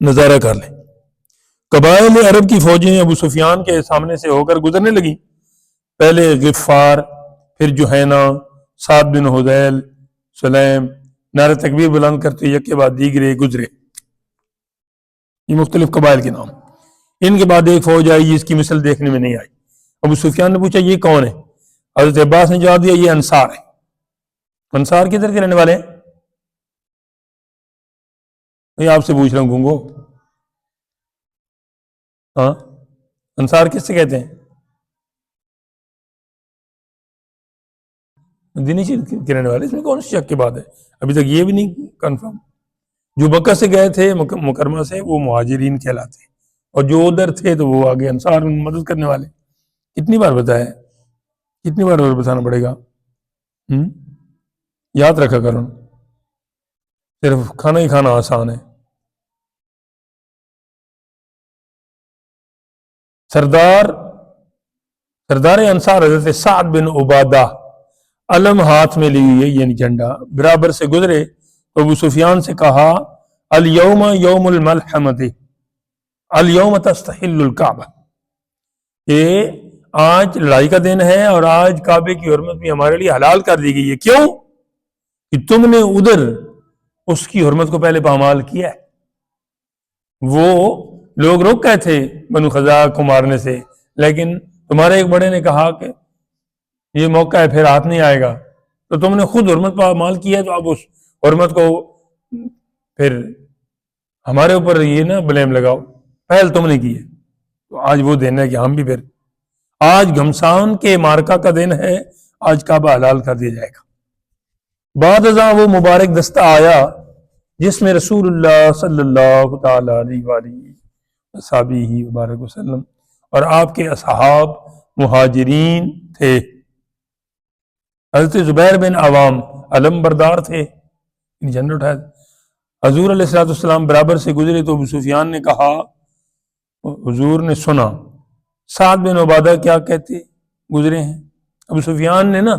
نظارہ کر لیں۔ قبائل عرب کی فوجیں ابو سفیان کے سامنے سے ہو کر گزرنے لگیں، پہلے غفار، پھر جوہینہ، سعد بن حذیل، سلیم، نعرہ تکبیر بلند کرتے یک کے بعد دیگرے گزرے، یہ مختلف قبائل کے نام۔ ان کے بعد ایک فوج آئی جس کی مثل دیکھنے میں نہیں آئی۔ ابو سفیان نے پوچھا یہ کون ہے؟ حضرت عباس نے جواب دیا یہ انصار ہے۔ انصار کدھر کے رہنے والے ہیں؟ میں آپ سے پوچھ رہا ہوں گونگو، ہاں انصار کس سے کہتے ہیں؟ دینی کے رہنے والے، اس میں کون سی شک کی بات ہے؟ ابھی تک یہ بھی نہیں کنفرم۔ جو مکہ سے گئے تھے مکرمہ سے وہ مہاجرین کہلاتے ہیں، اور جو ادھر تھے تو وہ آگے انصار مدد کرنے والے۔ کتنی بار بتایا، کتنی بار اور بتانا پڑے گا؟ یاد رکھا کرو، صرف کھانا ہی کھانا آسان ہے۔ سردار انصار حضرت سعد بن عبادہ علم ہاتھ میں لی ہوئی ہے، یعنی جھنڈا، برابر سے گزرے تو ابو سفیان سے کہا الیوم یوم الملحمۃ الیوم تستحل الکعبہ، کہ آج لڑائی کا دن ہے اور آج کعبے کی حرمت بھی ہمارے لیے حلال کر دی گئی ہے۔ کیوں؟ کہ تم نے ادھر اس کی حرمت کو پہلے پامال کیا ہے۔ وہ لوگ روک گئے تھے بنو خزاع کو مارنے سے، لیکن تمہارے ایک بڑے نے کہا کہ یہ موقع ہے پھر ہاتھ نہیں آئے گا، تو تم نے خود حرمت پامال کی ہے، تو اب اس حرمت کو پھر ہمارے اوپر یہ نہ بلیم لگاؤ، پہل تم نے کی ہے۔ تو آج وہ دن ہے کہ ہم بھی پھر آج گھمسان کے مارکہ کا دن ہے، آج کعبہ حلال کر دیا جائے گا۔ بعد ازاں وہ مبارک دستہ آیا جس میں رسول اللہ صلی اللہ تعالی علیہ وآلہ وصحبہ وبارک وسلم اور آپ کے اصحاب مہاجرین تھے۔ حضرت زبیر بن عوام علم بردار تھے، جھنڈا اٹھایا۔ حضور علیہ الصلوۃ والسلام برابر سے گزرے تو ابو سفیان نے کہا، حضور نے سنا سعد بن عبادہ کیا کہتے گزرے ہیں۔ ابو سفیان نے نا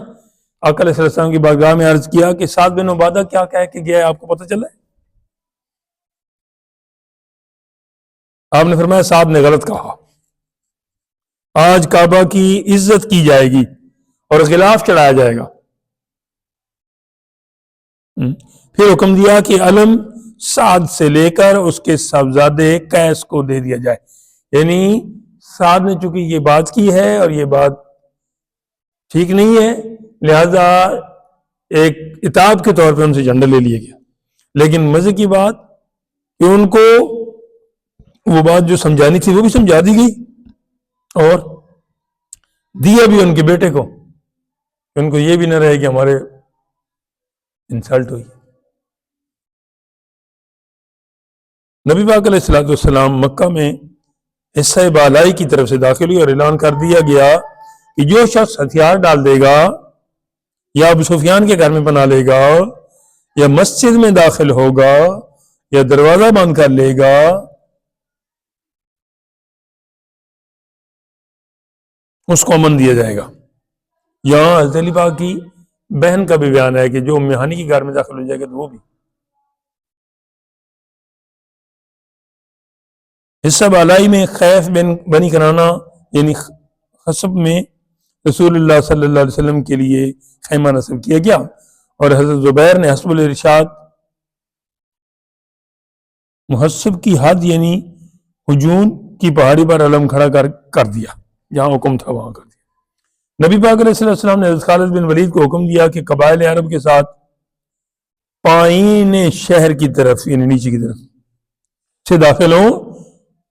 آقا علیہ السلام کی بارگاہ میں عرض کیا کہ سعد بن عبادہ کیا کہہ کے گیا ہے، آپ کو پتہ چلا ہے؟ آپ نے فرمایا سعد نے غلط کہا، آج کعبہ کی عزت کی جائے گی اور غلاف چڑھایا جائے گا۔ پھر حکم دیا کہ علم سعد سے لے کر اس کے صاحبزادے قیس کو دے دیا جائے، یعنی سعد نے چونکہ یہ بات کی ہے اور یہ بات ٹھیک نہیں ہے، لہذا ایک عتاب کے طور پہ ان سے جھنڈا لے لیا گیا۔ لیکن مزے کی بات کہ ان کو وہ بات جو سمجھانی تھی وہ بھی سمجھا دی گئی اور دیا بھی ان کے بیٹے کو، کہ ان کو یہ بھی نہ رہے کہ ہمارے انسلٹ ہوئی۔ نبی پاک علیہ الصلوۃ والسلام مکہ میں حصہ بالائی کی طرف سے داخل ہوئی اور اعلان کر دیا گیا کہ جو شخص ہتھیار ڈال دے گا یا ابو سفیان کے گھر میں پناہ لے گا یا مسجد میں داخل ہوگا یا دروازہ بند کر لے گا اس کو امن دیا جائے گا۔ یہاں حضرت علی پاک کی بہن کا بھی بیان ہے کہ جو ام ہانی کے گھر میں داخل ہو جائے گا تو وہ بھی حصہ بالائی میں خیف بن بنی کنانا یعنی خصب میں رسول اللہ صلی اللہ علیہ وسلم کے لیے خیمہ نصب کیا گیا، اور حضرت زبیر نے حسب الارشاد محسب کی حد یعنی ہجون کی پہاڑی پر علم کھڑا کر دیا، جہاں حکم تھا وہاں کر دیا۔ نبی پاک علیہ السلام نے حضرت خالد بن ولید کو حکم دیا کہ قبائل عرب کے ساتھ پائین شہر کی طرف یعنی نیچے کی طرف سے داخل ہوں،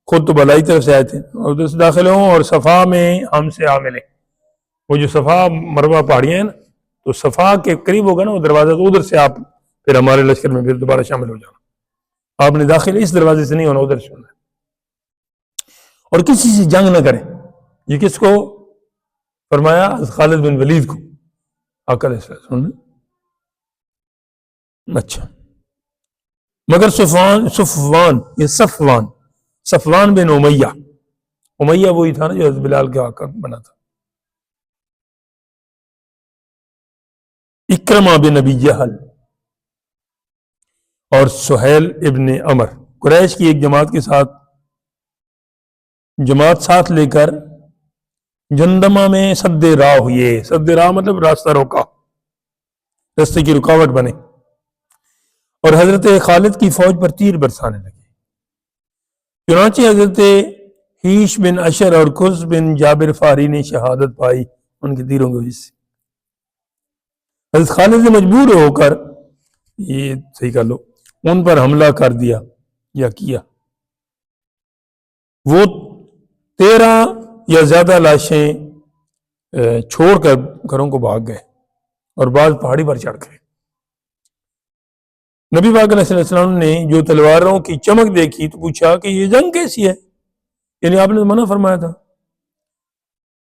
خود تو بلائی طرف سے آئے تھے، اور ادھر سے داخل ہوں اور صفا میں ہم سے آ ملیں۔ وہ جو صفا مروہ پہاڑیاں ہیں نا، تو صفا کے قریب ہوگا نا وہ دروازہ، تو ادھر سے آپ پھر ہمارے لشکر میں پھر دوبارہ شامل ہو جانا۔ آپ نے داخل اس دروازے سے نہیں ہونا، ادھر سے ہونا ہے، اور کسی سے جنگ نہ کریں۔ یہ کس کو فرمایا؟ خالد بن ولید کو، آقا علیہ السلام نے۔ اچھا، مگر صفوان بن امیہ وہی تھا نا جو حضرت بلال کے آقا بنا تھا، اکرمہ بن ابی جہل اور سہیل ابن عمر قریش کی ایک جماعت ساتھ لے کر جندمہ میں سد راہ ہوئے۔ سد راہ مطلب راستہ روکا، راستے کی رکاوٹ بنے، اور حضرت خالد کی فوج پر تیر برسانے لگے۔ چنانچہ حضرت حیش بن اشر اور قز بن جابر فاری نے شہادت پائی ان کے تیروں کی وجہ سے۔ حضرت خالد نے مجبور ہو کر، یہ صحیح کر لو، ان پر حملہ کر دیا یا کیا۔ وہ 13 یا زیادہ لاشیں چھوڑ کر گھروں کو بھاگ گئے، اور بعض پہاڑی پر چڑھ گئے۔ نبی پاک علیہ السلام نے جو تلواروں کی چمک دیکھی تو پوچھا کہ یہ جنگ کیسی ہے؟ یعنی آپ نے منع فرمایا تھا۔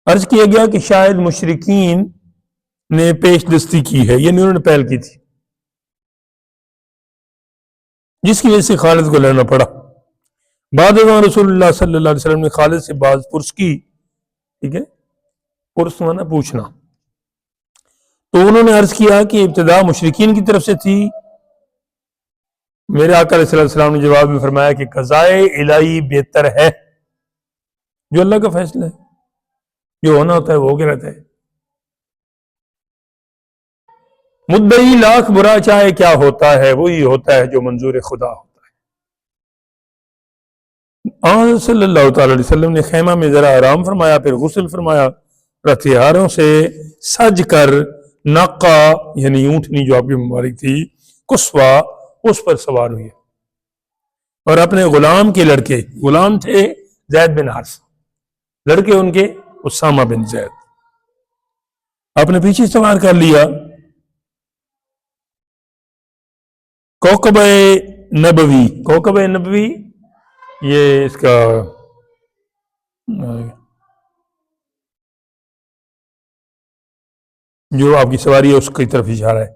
عرض کیا گیا کہ شاید مشرکین نے پیش دستی کی ہے، یعنی انہوں نے پہل کی تھی، جس کی وجہ سے خالد کو لڑنا پڑا۔ بعد ازاں رسول اللہ صلی اللہ علیہ وسلم نے خالد سے بعض پرس کی، ٹھیک ہے، پرس مانا پوچھنا، تو انہوں نے عرض کیا کہ ابتدا مشرکین کی طرف سے تھی۔ میرے آقا علیہ السلام نے جواب میں فرمایا کہ قضائے الہی بہتر ہے، جو اللہ کا فیصلہ ہے، جو ہونا ہوتا ہے وہ ہو کے رہتا ہے۔ مدعی لاکھ برا چاہے کیا ہوتا ہے، وہی ہوتا ہے جو منظور خدا ہوتا ہے۔ آن صلی اللہ تعالی علیہ وسلم نے خیمہ میں ذرا آرام فرمایا، پھر غسل فرمایا، اور ہتھیاروں سے سج کر ناقہ یعنی اونٹنی جو آپ کی مبارک تھی، قصوہ، اس پر سوار ہوئی، اور اپنے غلام کے لڑکے، غلام تھے زید بن حارثہ، لڑکے ان کے اسامہ بن زید، اپنے پیچھے سوار کر لیا۔ کوکب نبوی یہ اس کا جو آپ کی سواری ہے اس کی طرف اشارہ ہے۔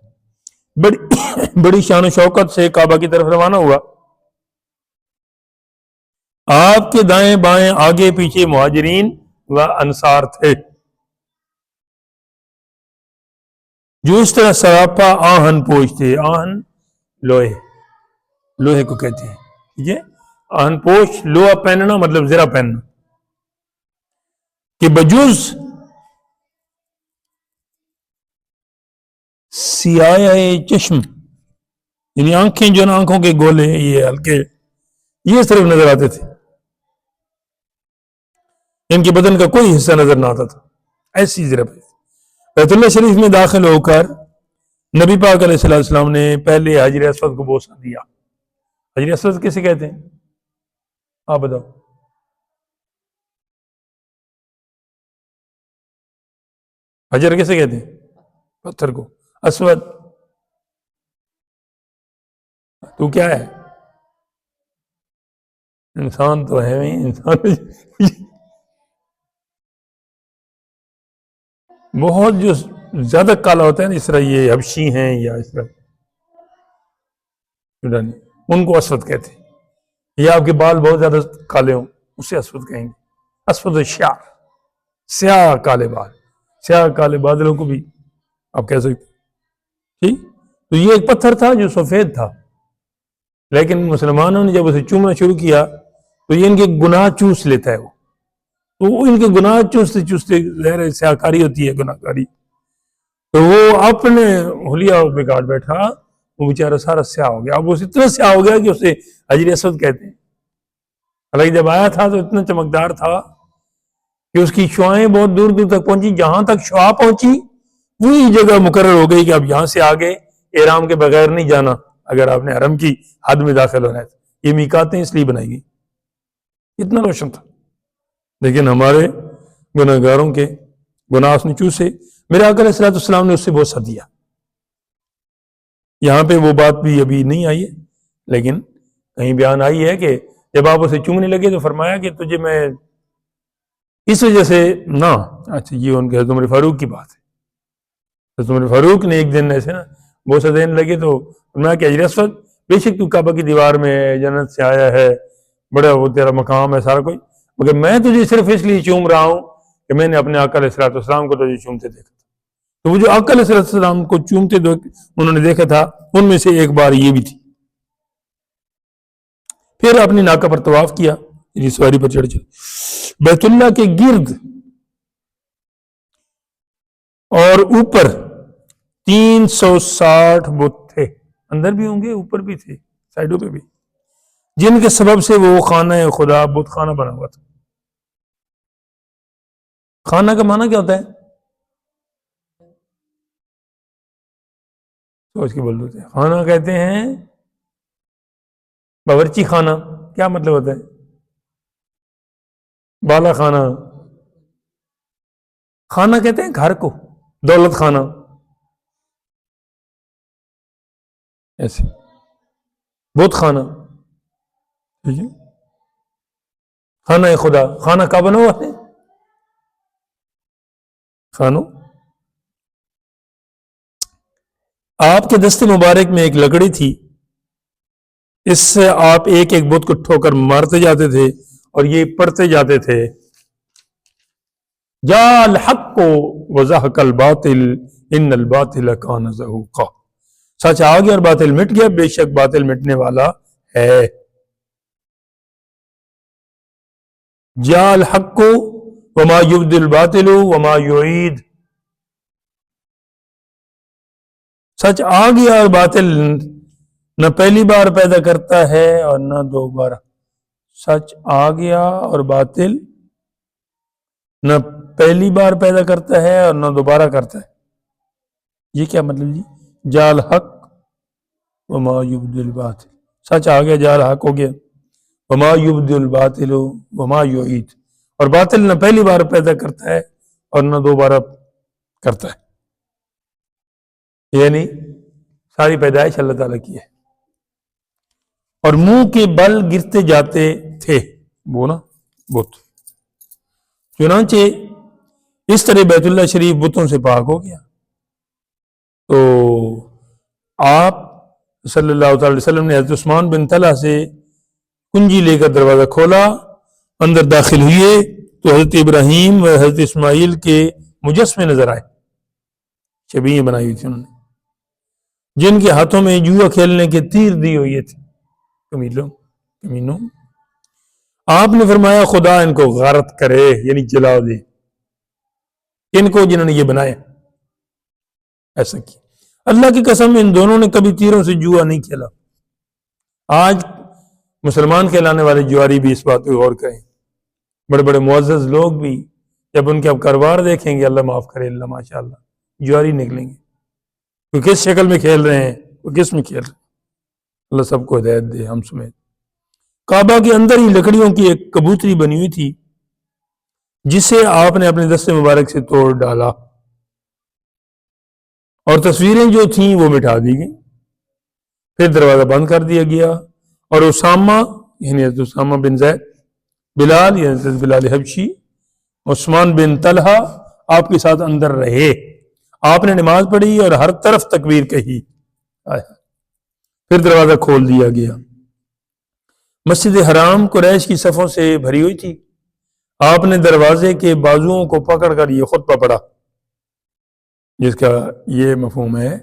بڑی شان و شوکت سے کعبہ کی طرف روانہ ہوا۔ آپ کے دائیں بائیں آگے پیچھے مہاجرین و انصار تھے، جو اس طرح سراپا آہن پوش تھے۔ آہن لوہے کو کہتے ہیں، ٹھیک ہے، آہن پوش، لوہا پہننا مطلب زرہ پہننا، کہ بجز سیاہ چشم یعنی آنکھیں جو نا، آنکھوں کے گولے یہ ہلکے، یہ صرف نظر آتے تھے، ان کے بدن کا کوئی حصہ نظر نہ آتا تھا، ایسی زرہ پہ۔ بیت اللہ شریف میں داخل ہو کر نبی پاک علیہ السلام نے پہلے حجر اسود کو بوسہ دیا۔ حجر اسود کیسے کہتے ہیں آپ بتاؤ؟ حجر کیسے کہتے ہیں؟ پتھر کو۔ اسود تو کیا ہے؟ انسان تو ہے نہیں، انسان بہت جو زیادہ کالا ہوتا ہے نا، اس طرح یہ حبشی ہیں یا اس طرح ان کو اسود کہتے ہیں، یا آپ کے بال بہت زیادہ کالے ہوں اسے اسود کہیں گے۔ اسود الشعر، سیاہ کالے بال، سیاہ کالے بادلوں کو بھی آپ کہہ سکتے، ٹھیک۔ تو یہ ایک پتھر تھا جو سفید تھا، لیکن مسلمانوں نے جب اسے چومنا شروع کیا تو یہ ان کے گناہ چوس لیتا ہے وہ، تو ان کے گناہ چوستے چوستے ظاہر سیاکاری ہوتی ہے، گناہ کاری، تو وہ اپنے حلیہ پہ کاٹ بیٹھا، وہ بیچارہ سارا سیاہ ہو گیا۔ اب وہ اتنا سیاہ ہو گیا کہ اسے حجر اسود کہتے ہیں۔ حالانکہ جب آیا تھا تو اتنا چمکدار تھا کہ اس کی شعاعیں بہت دور دور تک پہنچی، جہاں تک شعاع پہنچی وہی جگہ مقرر ہو گئی کہ اب یہاں سے آگے احرام کے بغیر نہیں جانا، اگر آپ نے حرم کی حد میں داخل ہونا ہے۔ یہ میقاتیں اس لیے بنائی گئی، اتنا روشن تھا، لیکن ہمارے گناہ گاروں کے گناہ اس نے چوسے۔ میرے آقا علیہ السلام نے اس سے بوسہ دیا۔ یہاں پہ وہ بات بھی ابھی نہیں آئی ہے، لیکن کہیں بیان آئی ہے کہ جب آپ اسے چومنے لگے تو فرمایا کہ تجھے میں اس وجہ سے نہ، اچھا یہ ان کے حضرت عمر فاروق کی بات ہے۔ حضرت عمر فاروق نے ایک دن ایسے نا بوسہ دینے لگے تو فرمایا کہ حجر اسود، بے شک تو کعبہ کی دیوار میں جنت سے آیا ہے، بڑا وہ تیرا مقام ہے سارا کوئی، مگر میں تجھے صرف اس لیے چوم رہا ہوں کہ میں نے اپنے آقا علیہ السلام کو تجھے چومتے دیکھا تھا۔ تو وہ جو آقا علیہ السلام کو چومتے انہوں نے دیکھا تھا، ان میں سے ایک بار یہ بھی تھی۔ پھر اپنی ناکہ پر طواف کیا، یعنی سواری پر چڑھ بیت اللہ کے گرد اور اوپر 360 بت تھے، اندر بھی ہوں گے اوپر بھی تھے سائڈوں پہ بھی، جن کے سبب سے وہ خانہ خدا بت خانہ بنا ہوا تھا۔ خانہ کا معنی کیا ہوتا ہے؟ سوچ کے بول دیتے ہیں۔ خانہ کہتے ہیں باورچی خانہ، کیا مطلب ہوتا ہے؟ بالا خانہ، خانہ کہتے ہیں گھر کو، دولت خانہ ایسے، بت خانہ، ٹھیک ہے، خانہ خدا، خانہ کا بنا ہوا ہے خانوں۔ آپ کے دست مبارک میں ایک لکڑی تھی، اس سے آپ ایک ایک بت کو ٹھوکر مارتے جاتے تھے اور یہ پڑھتے جاتے تھے، جا الحق وزہق الباطل ان الباطل کان زہوقا، سچ آ گیا اور باطل مٹ گیا، بے شک باطل مٹنے والا ہے۔ جا الحق وما یبدی الباطل وما یعید، سچ آ گیا اور باطل نہ پہلی بار پیدا کرتا ہے اور نہ دوبارہ، سچ آ گیا اور باطل نہ پہلی بار پیدا کرتا ہے اور نہ دوبارہ کرتا ہے۔ یہ کیا مطلب جی؟ جا الحق وما یبدی الباطل، سچ آ گیا، جا الحق ہو گیا، وما یبدی الباطل وما یعید، اور باطل نہ پہلی بار پیدا کرتا ہے اور نہ دوبارہ کرتا ہے، یعنی ساری پیدائش اللہ تعالیٰ کی ہے۔ اور منہ کے بل گرتے جاتے تھے وہ نا بت، چنانچہ اس طرح بیت اللہ شریف بتوں سے پاک ہو گیا۔ تو آپ صلی اللہ تعالی وسلم نے حضرت عثمان بن طلحہ سے کنجی لے کر دروازہ کھولا، اندر داخل ہوئے تو حضرت ابراہیم و حضرت اسماعیل کے مجسمے نظر آئے، شبیہیں بنائی ہوئی تھی انہوں نے، جن کے ہاتھوں میں جوا کھیلنے کے تیر دی ہوئے تھے، کمینوں۔ آپ نے فرمایا خدا ان کو غارت کرے، یعنی جلا دے ان کو جنہوں نے یہ بنایا۔ ایسا کیا، اللہ کی قسم ان دونوں نے کبھی تیروں سے جوا نہیں کھیلا۔ آج مسلمان کہلانے والے جواری بھی اس بات پہ غور کریں، بڑے بڑے معزز لوگ بھی جب ان کے اب کاروبار دیکھیں گے، اللہ معاف کرے، اللہ ماشاء اللہ جواری نکلیں گے، کوئی کس شکل میں کھیل رہے ہیں، کوئی کس میں کھیل رہے ہیں، اللہ سب کو ہدایت دے، ہم سمیت۔ کعبہ کے اندر ہی لکڑیوں کی ایک کبوتری بنی ہوئی تھی، جسے آپ نے اپنے دست مبارک سے توڑ ڈالا، اور تصویریں جو تھیں وہ مٹا دی گئیں۔ پھر دروازہ بند کر دیا گیا، اور اسامہ یعنی حضرت اسامہ بن زید، بلال یعنی حضرت بلال حبشی، عثمان بن طلحہ آپ کے ساتھ اندر رہے۔ آپ نے نماز پڑھی اور ہر طرف تکبیر کہی، پھر دروازہ کھول دیا گیا۔ مسجد حرام قریش کی صفوں سے بھری ہوئی تھی۔ آپ نے دروازے کے بازوؤں کو پکڑ کر یہ خطبہ پڑھا، جس کا یہ مفہوم ہے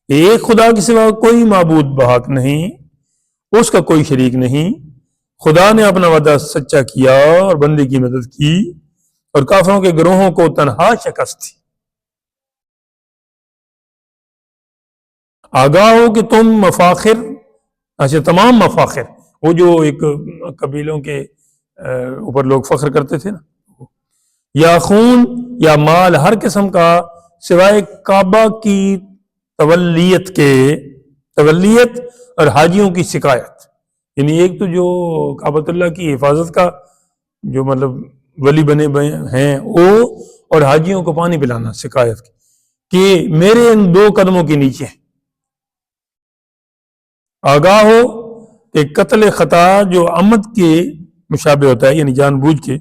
کہ ایک خدا کے سوا کوئی معبود بحق نہیں، اس کا کوئی شریک نہیں، خدا نے اپنا وعدہ سچا کیا اور بندے کی مدد کی اور کافروں کے گروہوں کو تنہا شکست دی۔ آگاہ ہو کہ تم مفاخر، اچھا تمام مفاخر، وہ جو ایک قبیلوں کے اوپر لوگ فخر کرتے تھے نا، یا خون یا مال ہر قسم کا سوائے کعبہ کی تولیت اور حاجیوں کی شکایت، یعنی ایک تو جو کعبۃ اللہ کی حفاظت کا جو مطلب ولی بنے ہیں وہ، اور حاجیوں کو پانی پلانا شکایت کی کہ میرے ان 2 قدموں کے نیچے ہیں۔ آگاہ ہو کہ قتل خطا جو عمد کے مشابہ ہوتا ہے، یعنی جان بوجھ کے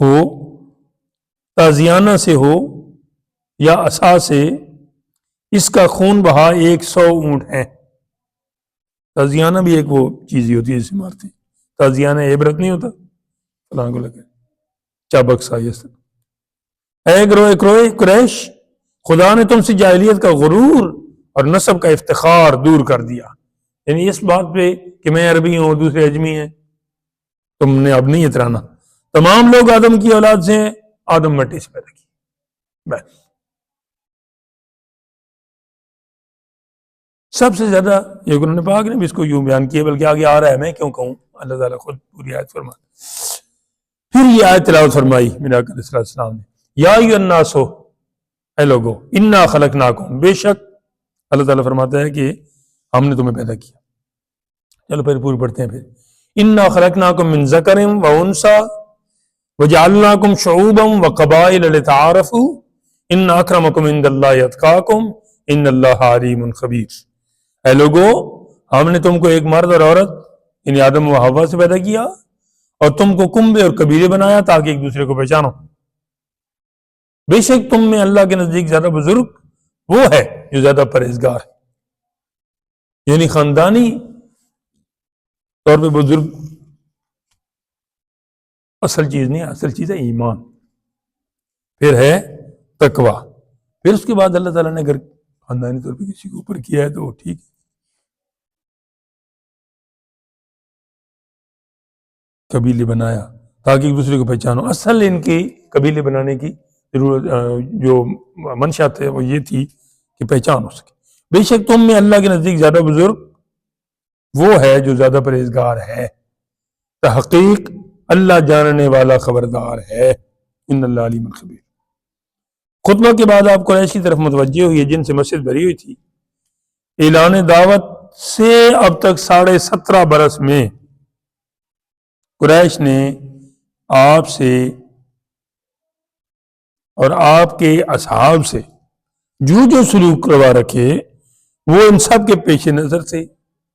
ہو، تازیانہ سے ہو یا عصا سے، اس کا خون بہا 100 اونٹ ہے۔ تازیانہ بھی ایک وہ چیز ہی ہوتی ہے جسے مارتے ہیں، تازیانہ عبرت نہیں ہوتا فلاں کو لگے چابک سا یہ سب۔ اے گروہ قریش، خدا نے تم سے جاہلیت کا غرور اور نسب کا افتخار دور کر دیا، یعنی اس بات پہ کہ میں عربی ہوں دوسرے اجمی ہیں، تم نے اب نہیں اترانا۔ تمام لوگ آدم کی اولاد سے ہیں، آدم مٹی سے پیدا کی، بس۔ سب سے زیادہ یہ قرآن پاک نے بھی اس کو یوں بیان کیا، بلکہ آگے آ رہا ہے، میں کیوں کہوں، اللہ تعالیٰ خود پوری آیت فرما۔ پھر یہ آیت تلاوت فرمائی میرے آقا علیہ السلام نے، یا ایھا الناس، اے لوگو، انا خلقناکم، بے شک اللہ تعالیٰ فرماتا ہے کہ ہم نے تمہیں پیدا کیا۔ چلو پھر پوری پڑھتے ہیں۔ پھر انا خلقناکم من ذکر و انثی وجعلناکم شعوبا وقبائل لتعارفوا ان اکرمکم عند اللہ اتقاکم ان اللہ علیم خبیر۔ اے لوگو، ہم نے تم کو ایک مرد اور عورت یعنی آدم و حوا سے پیدا کیا اور تم کو کنبے اور قبیلے بنایا تاکہ ایک دوسرے کو پہچانو۔ بے شک تم میں اللہ کے نزدیک زیادہ بزرگ وہ ہے جو زیادہ پرہیزگار ہے، یعنی خاندانی طور پہ بزرگ اصل چیز نہیں، اصل چیز ہے ایمان، پھر ہے تقوی، پھر اس کے بعد اللہ تعالیٰ نے اگر خاندانی طور پہ کسی کو اوپر کیا ہے تو وہ ٹھیک ہے، قبیلے بنایا تاکہ ایک دوسرے کو پہچانو۔ اصل ان کی قبیلے بنانے کی ضرورت جو منشا ہے وہ یہ تھی کہ پہچان ہو سکے۔ بے شک تم میں اللہ کے نزدیک زیادہ بزرگ وہ ہے جو زیادہ پرہیزگار ہے، تحقیق اللہ جاننے والا خبردار ہے، ان اللہ علیم خبیر۔ خطبہ کے بعد آپ قریش کی طرف متوجہ ہوئی ہے جن سے مسجد بھری ہوئی تھی۔ اعلان دعوت سے اب تک 17.5 برس میں قریش نے آپ سے اور آپ کے اصحاب سے جو سلوک روا رکھے وہ ان سب کے پیش نظر تھے،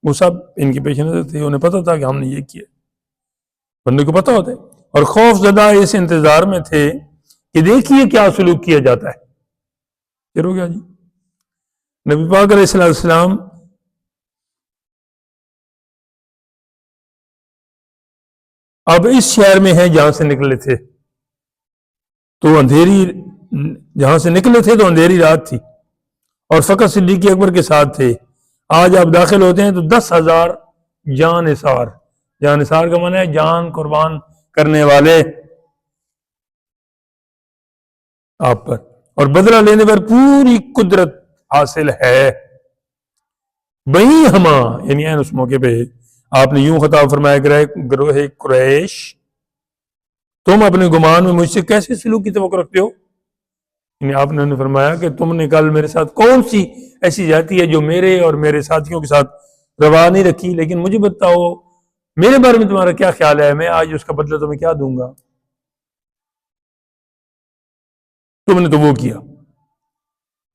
وہ سب ان کے پیش نظر تھے، انہیں پتہ تھا کہ ہم نے یہ کیا، بندے کو پتہ ہوتا ہے، اور خوف زدہ اس انتظار میں تھے کہ دیکھیے کیا سلوک کیا جاتا ہے۔ پھر ہو گیا جی، نبی پاک علیہ السلام اب اس شہر میں ہیں جہاں سے نکلے تھے، تو اندھیری، جہاں سے نکلے تھے تو اندھیری رات تھی اور فقط صدیق اکبر کے ساتھ تھے۔ آج آپ داخل ہوتے ہیں تو 10,000 جان نثار، جان نثار کا معنی ہے جان قربان کرنے والے آپ پر، اور بدلہ لینے پر پوری قدرت حاصل ہے۔ بہی ہما، یعنی اس موقع پہ آپ نے یوں خطاب فرمایا، گروہ قریش، تم اپنے گمان میں مجھ سے کیسے سلوک کی توقع رکھتے ہو؟ یعنی آپ نے فرمایا کہ تم نے کل میرے ساتھ کون سی ایسی جاتی ہے جو میرے اور میرے ساتھیوں کے ساتھ روا نہیں رکھی، لیکن مجھے بتاؤ میرے بارے میں تمہارا کیا خیال ہے، میں آج اس کا بدلہ تمہیں کیا دوں گا؟ تم نے تو وہ کیا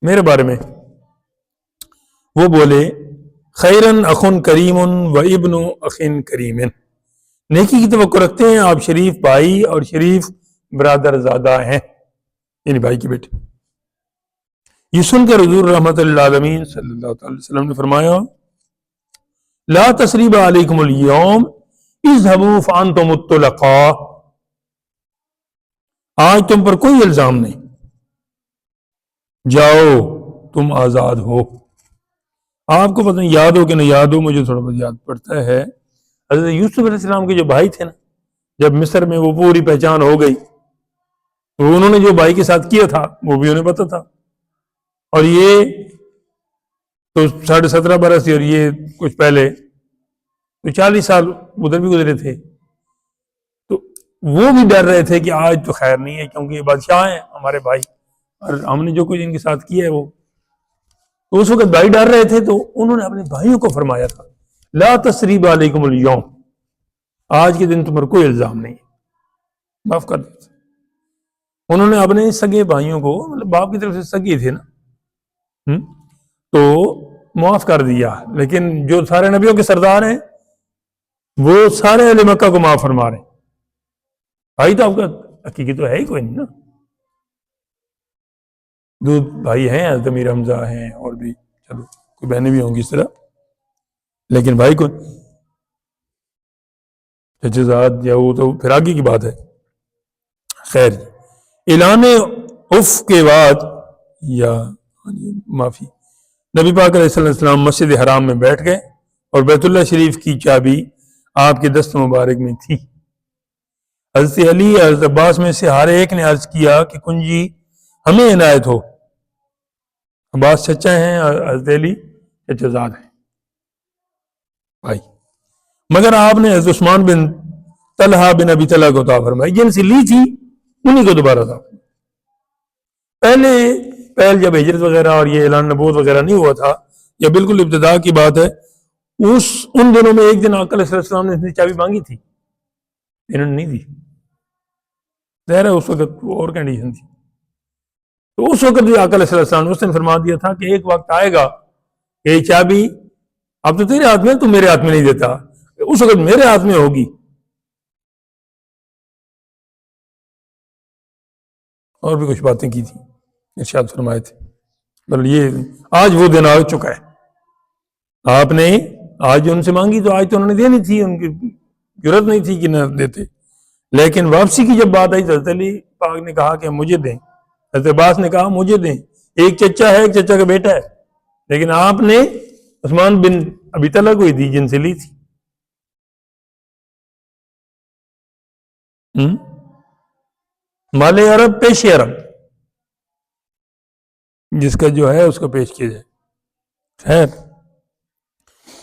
میرے بارے میں۔ وہ بولے خیرن اخن کریم و ابن اخن کریم، نیکی کی توقع رکھتے ہیں آپ شریف بھائی اور شریف برادر زادہ ہیں، یعنی بھائی کے بیٹے۔ یہ سن کر حضور رحمت اللہ عالمین صلی اللہ علیہ وسلم نے فرمایا لا تثریب علیکم اليوم اذهبوا فانتم الطلقاء، آج تم پر کوئی الزام نہیں، جاؤ تم آزاد ہو۔ آپ کو پتہ نہیں یاد ہو کہ نہیں یاد ہو، مجھے تھوڑا بہت یاد پڑتا ہے، حضرت یوسف علیہ السلام کے جو بھائی تھے نا، جب مصر میں وہ پوری پہچان ہو گئی تو انہوں نے جو بھائی کے ساتھ کیا تھا وہ بھی انہیں پتہ تھا، اور یہ تو 17.5 برس اور یہ کچھ پہلے تو 40 سال ادھر بھی گزرے تھے، تو وہ بھی ڈر رہے تھے کہ آج تو خیر نہیں ہے، کیونکہ یہ بادشاہ ہیں ہمارے بھائی، اور ہم نے جو کچھ ان کے ساتھ کیا ہے وہ تو اس وقت بھائی ڈر رہے تھے، تو انہوں نے اپنے بھائیوں کو فرمایا تھا لا تثریب علیکم اليوم، آج کے دن تم پر کوئی الزام نہیں ہے، معاف کر دیا۔ انہوں نے اپنے سگے بھائیوں کو، مطلب باپ کی طرف سے سگے تھے نا، تو معاف کر دیا، لیکن جو سارے نبیوں کے سردار ہیں وہ سارے اہل مکہ کو معاف فرما رہے ہیں، بھائی تو آپ کا حقیقی تو ہے ہی کوئی نہیں نا، دو بھائی ہیں، حضرت امیر حمزہ ہیں اور بھی چلو کوئی بہنیں بھی ہوں گی اس طرح، لیکن بھائی کو چچے زاد یا وہ تو پھر آگے کی بات ہے۔ خیر، اعلان اف کے بعد یا معافی، نبی پاک علیہ السلام مسجد حرام میں بیٹھ گئے اور بیت اللہ شریف کی چابی آپ کے دست مبارک میں تھی۔ حضرت علی حضرت عباس میں سے ہر ایک نے عرض کیا کہ کنجی ہمیں عنایت ہو، عباس چچا ہیں اور حضرت علی چچا زاد ہیں بھائی، مگر آپ نے حضرت عثمان بن طلحہ بن ابی طلحہ کو عطا فرمائی، جن سے لی تھی انہی کو دوبارہ عطا فرمائی۔ پہل جب ہجرت وغیرہ اور یہ اعلان نبوت وغیرہ نہیں ہوا تھا، یا بالکل ابتدا کی بات ہے، ان دنوں میں ایک دن آقا علیہ السلام نے چابی مانگی تھی، انہوں نے نہیں دی، ظاہر ہے اس وقت وہ اور کنڈیشن تھی، تو اس وقت بھی آقا علیہ السلام نے اس نے فرما دیا تھا کہ ایک وقت آئے گا کہ یہ چابی اب تو تیرے ہاتھ میں، تو میرے ہاتھ میں نہیں دیتا، اس وقت میرے ہاتھ میں ہوگی۔ اور بھی کچھ باتیں کی تھی، ارشاد فرمائے تھے، مطلب یہ آج وہ دن آ چکا ہے، آپ نے آج ان سے مانگی تو آج تو انہوں نے دینی تھی، ان کی ضرورت نہیں تھی کہ نہ دیتے، لیکن واپسی کی جب بات آئی تو حضرت علی پاک نے کہا کہ مجھے دیں، حضرت عباس نے کہا مجھے دیں، ایک چچا ہے، ایک چچا کا بیٹا ہے، لیکن آپ نے عثمان بن ابی طلحہ کو ہی دی جن سے لی تھی۔ مال عرب پیش عرب، جس کا جو ہے اس کو پیش کیا جائے۔ خیر،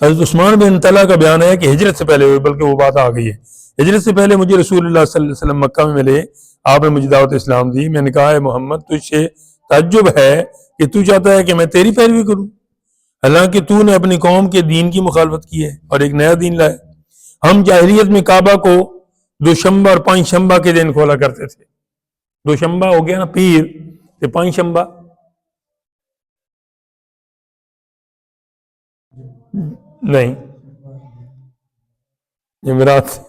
حضرت عثمان بن طلحہ کا بیان ہے کہ ہجرت سے پہلے ہوئے، بلکہ وہ بات آ گئی ہے، ہجرت سے پہلے مجھے رسول اللہ صلی اللہ علیہ وسلم مکہ میں ملے، آپ نے مجھے دعوت اسلام دی، میں نے کہا ہے محمد تجھ سے تعجب ہے کہ تو چاہتا ہے کہ میں تیری پیروی کروں، حالانکہ تو نے اپنی قوم کے دین کی مخالفت کی ہے اور ایک نیا دین لائے۔ ہم جاہلیت میں کعبہ کو دوشنبہ اور پانچ شنبہ کے دن کھولا کرتے تھے، دوشنبہ ہو گیا نا پیر، تو پانچ شنبہ نہیں، جمعرات۔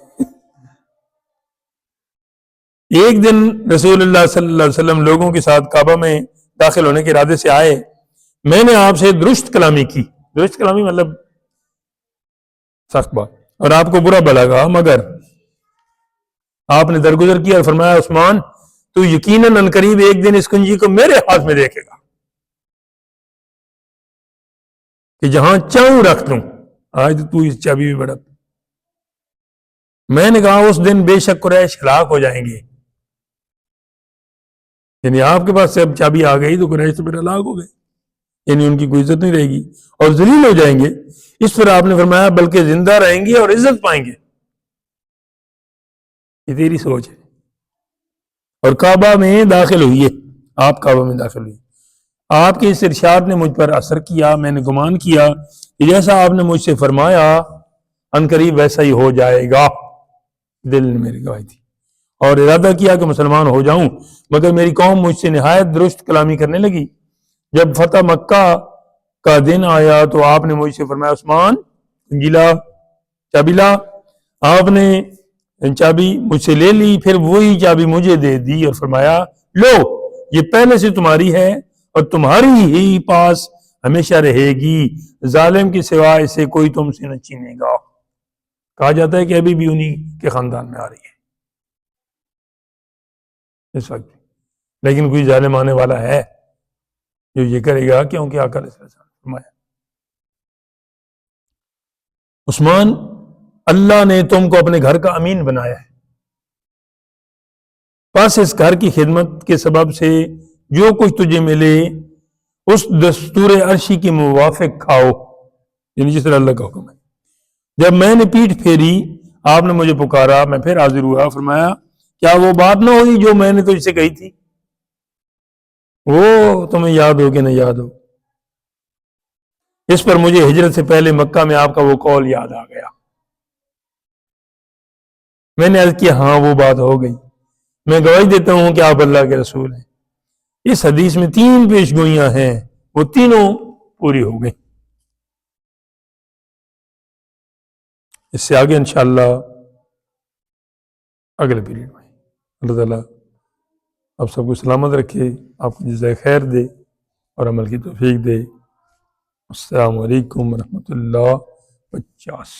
ایک دن رسول اللہ صلی اللہ علیہ وسلم لوگوں کے ساتھ کعبہ میں داخل ہونے کے ارادے سے آئے، میں نے آپ سے درست کلامی کی، درست کلامی مطلب سخت بات، اور آپ کو برا لگا، مگر آپ نے درگزر کیا اور فرمایا عثمان تو یقیناً عنقریب ایک دن اس کنجی کو میرے ہاتھ میں دیکھے گا کہ جہاں چاہوں رکھ دوں، آج تو اس چابی بھی بڑا۔ میں نے کہا اس دن بے شک قریش ہلاک ہو جائیں گے، یعنی آپ کے پاس سے اب چابی آ گئی تو قریش تو پھر ہلاک ہو گئے، یعنی ان کی کوئی عزت نہیں رہے گی اور ذلیل ہو جائیں گے۔ اس پر آپ نے فرمایا بلکہ زندہ رہیں گے اور عزت پائیں گے، یہ تیری سوچ ہے۔ اور کعبہ میں داخل ہوئی ہے، آپ کعبہ میں داخل ہوئی، آپ کے اس ارشاد نے مجھ پر اثر کیا، میں نے گمان کیا کہ جیسا آپ نے مجھ سے فرمایا عنقریب ویسا ہی ہو جائے گا، دل نے میری گواہی تھی اور ارادہ کیا کہ مسلمان ہو جاؤں، مگر میری قوم مجھ سے نہایت درست کلامی کرنے لگی۔ جب فتح مکہ کا دن آیا تو آپ نے مجھ سے فرمایا عثمان کنجیلا چابی لا، آپ نے چابی مجھ سے لے لی، پھر وہی چابی مجھے دے دی اور فرمایا لو یہ پہلے سے تمہاری ہے اور تمہاری ہی پاس ہمیشہ رہے گی، ظالم کے سوا اسے کوئی تم سے نہ چھینے گا۔ کہا جاتا ہے کہ ابھی بھی انہی کے خاندان میں آ رہی ہے اس وقت، لیکن کوئی ظالم آنے والا ہے جو یہ کرے گا، کیونکہ آقا علیہ السلام نے فرمایا عثمان، اللہ نے تم کو اپنے گھر کا امین بنایا ہے، بس اس گھر کی خدمت کے سبب سے جو کچھ تجھے ملے اس دستور عرشی کے موافق کھاؤ، یعنی جس طرح اللہ کا حکم ہے۔ جب میں نے پیٹھ پھیری، آپ نے مجھے پکارا، میں پھر حاضر ہوا، فرمایا کیا وہ بات نہ ہوئی جو میں نے تجھ سے کہی تھی؟ وہ تمہیں یاد ہو کہ نہ یاد ہو؟ اس پر مجھے ہجرت سے پہلے مکہ میں آپ کا وہ قول یاد آ گیا۔ میں نے عرض کیا ہاں وہ بات ہو گئی، میں گواہی دیتا ہوں کہ آپ اللہ کے رسول ہیں۔ اس حدیث میں 3 پیش گوئیاں ہیں، وہ تینوں پوری ہو گئی۔ اس سے آگے انشاءاللہ اگلے پیریڈ میں اللہ تعالیٰ آپ سب کو سلامت رکھے، آپ کو جزائے خیر دے اور عمل کی توفیق دے۔ السلام علیکم ورحمۃ اللہ 50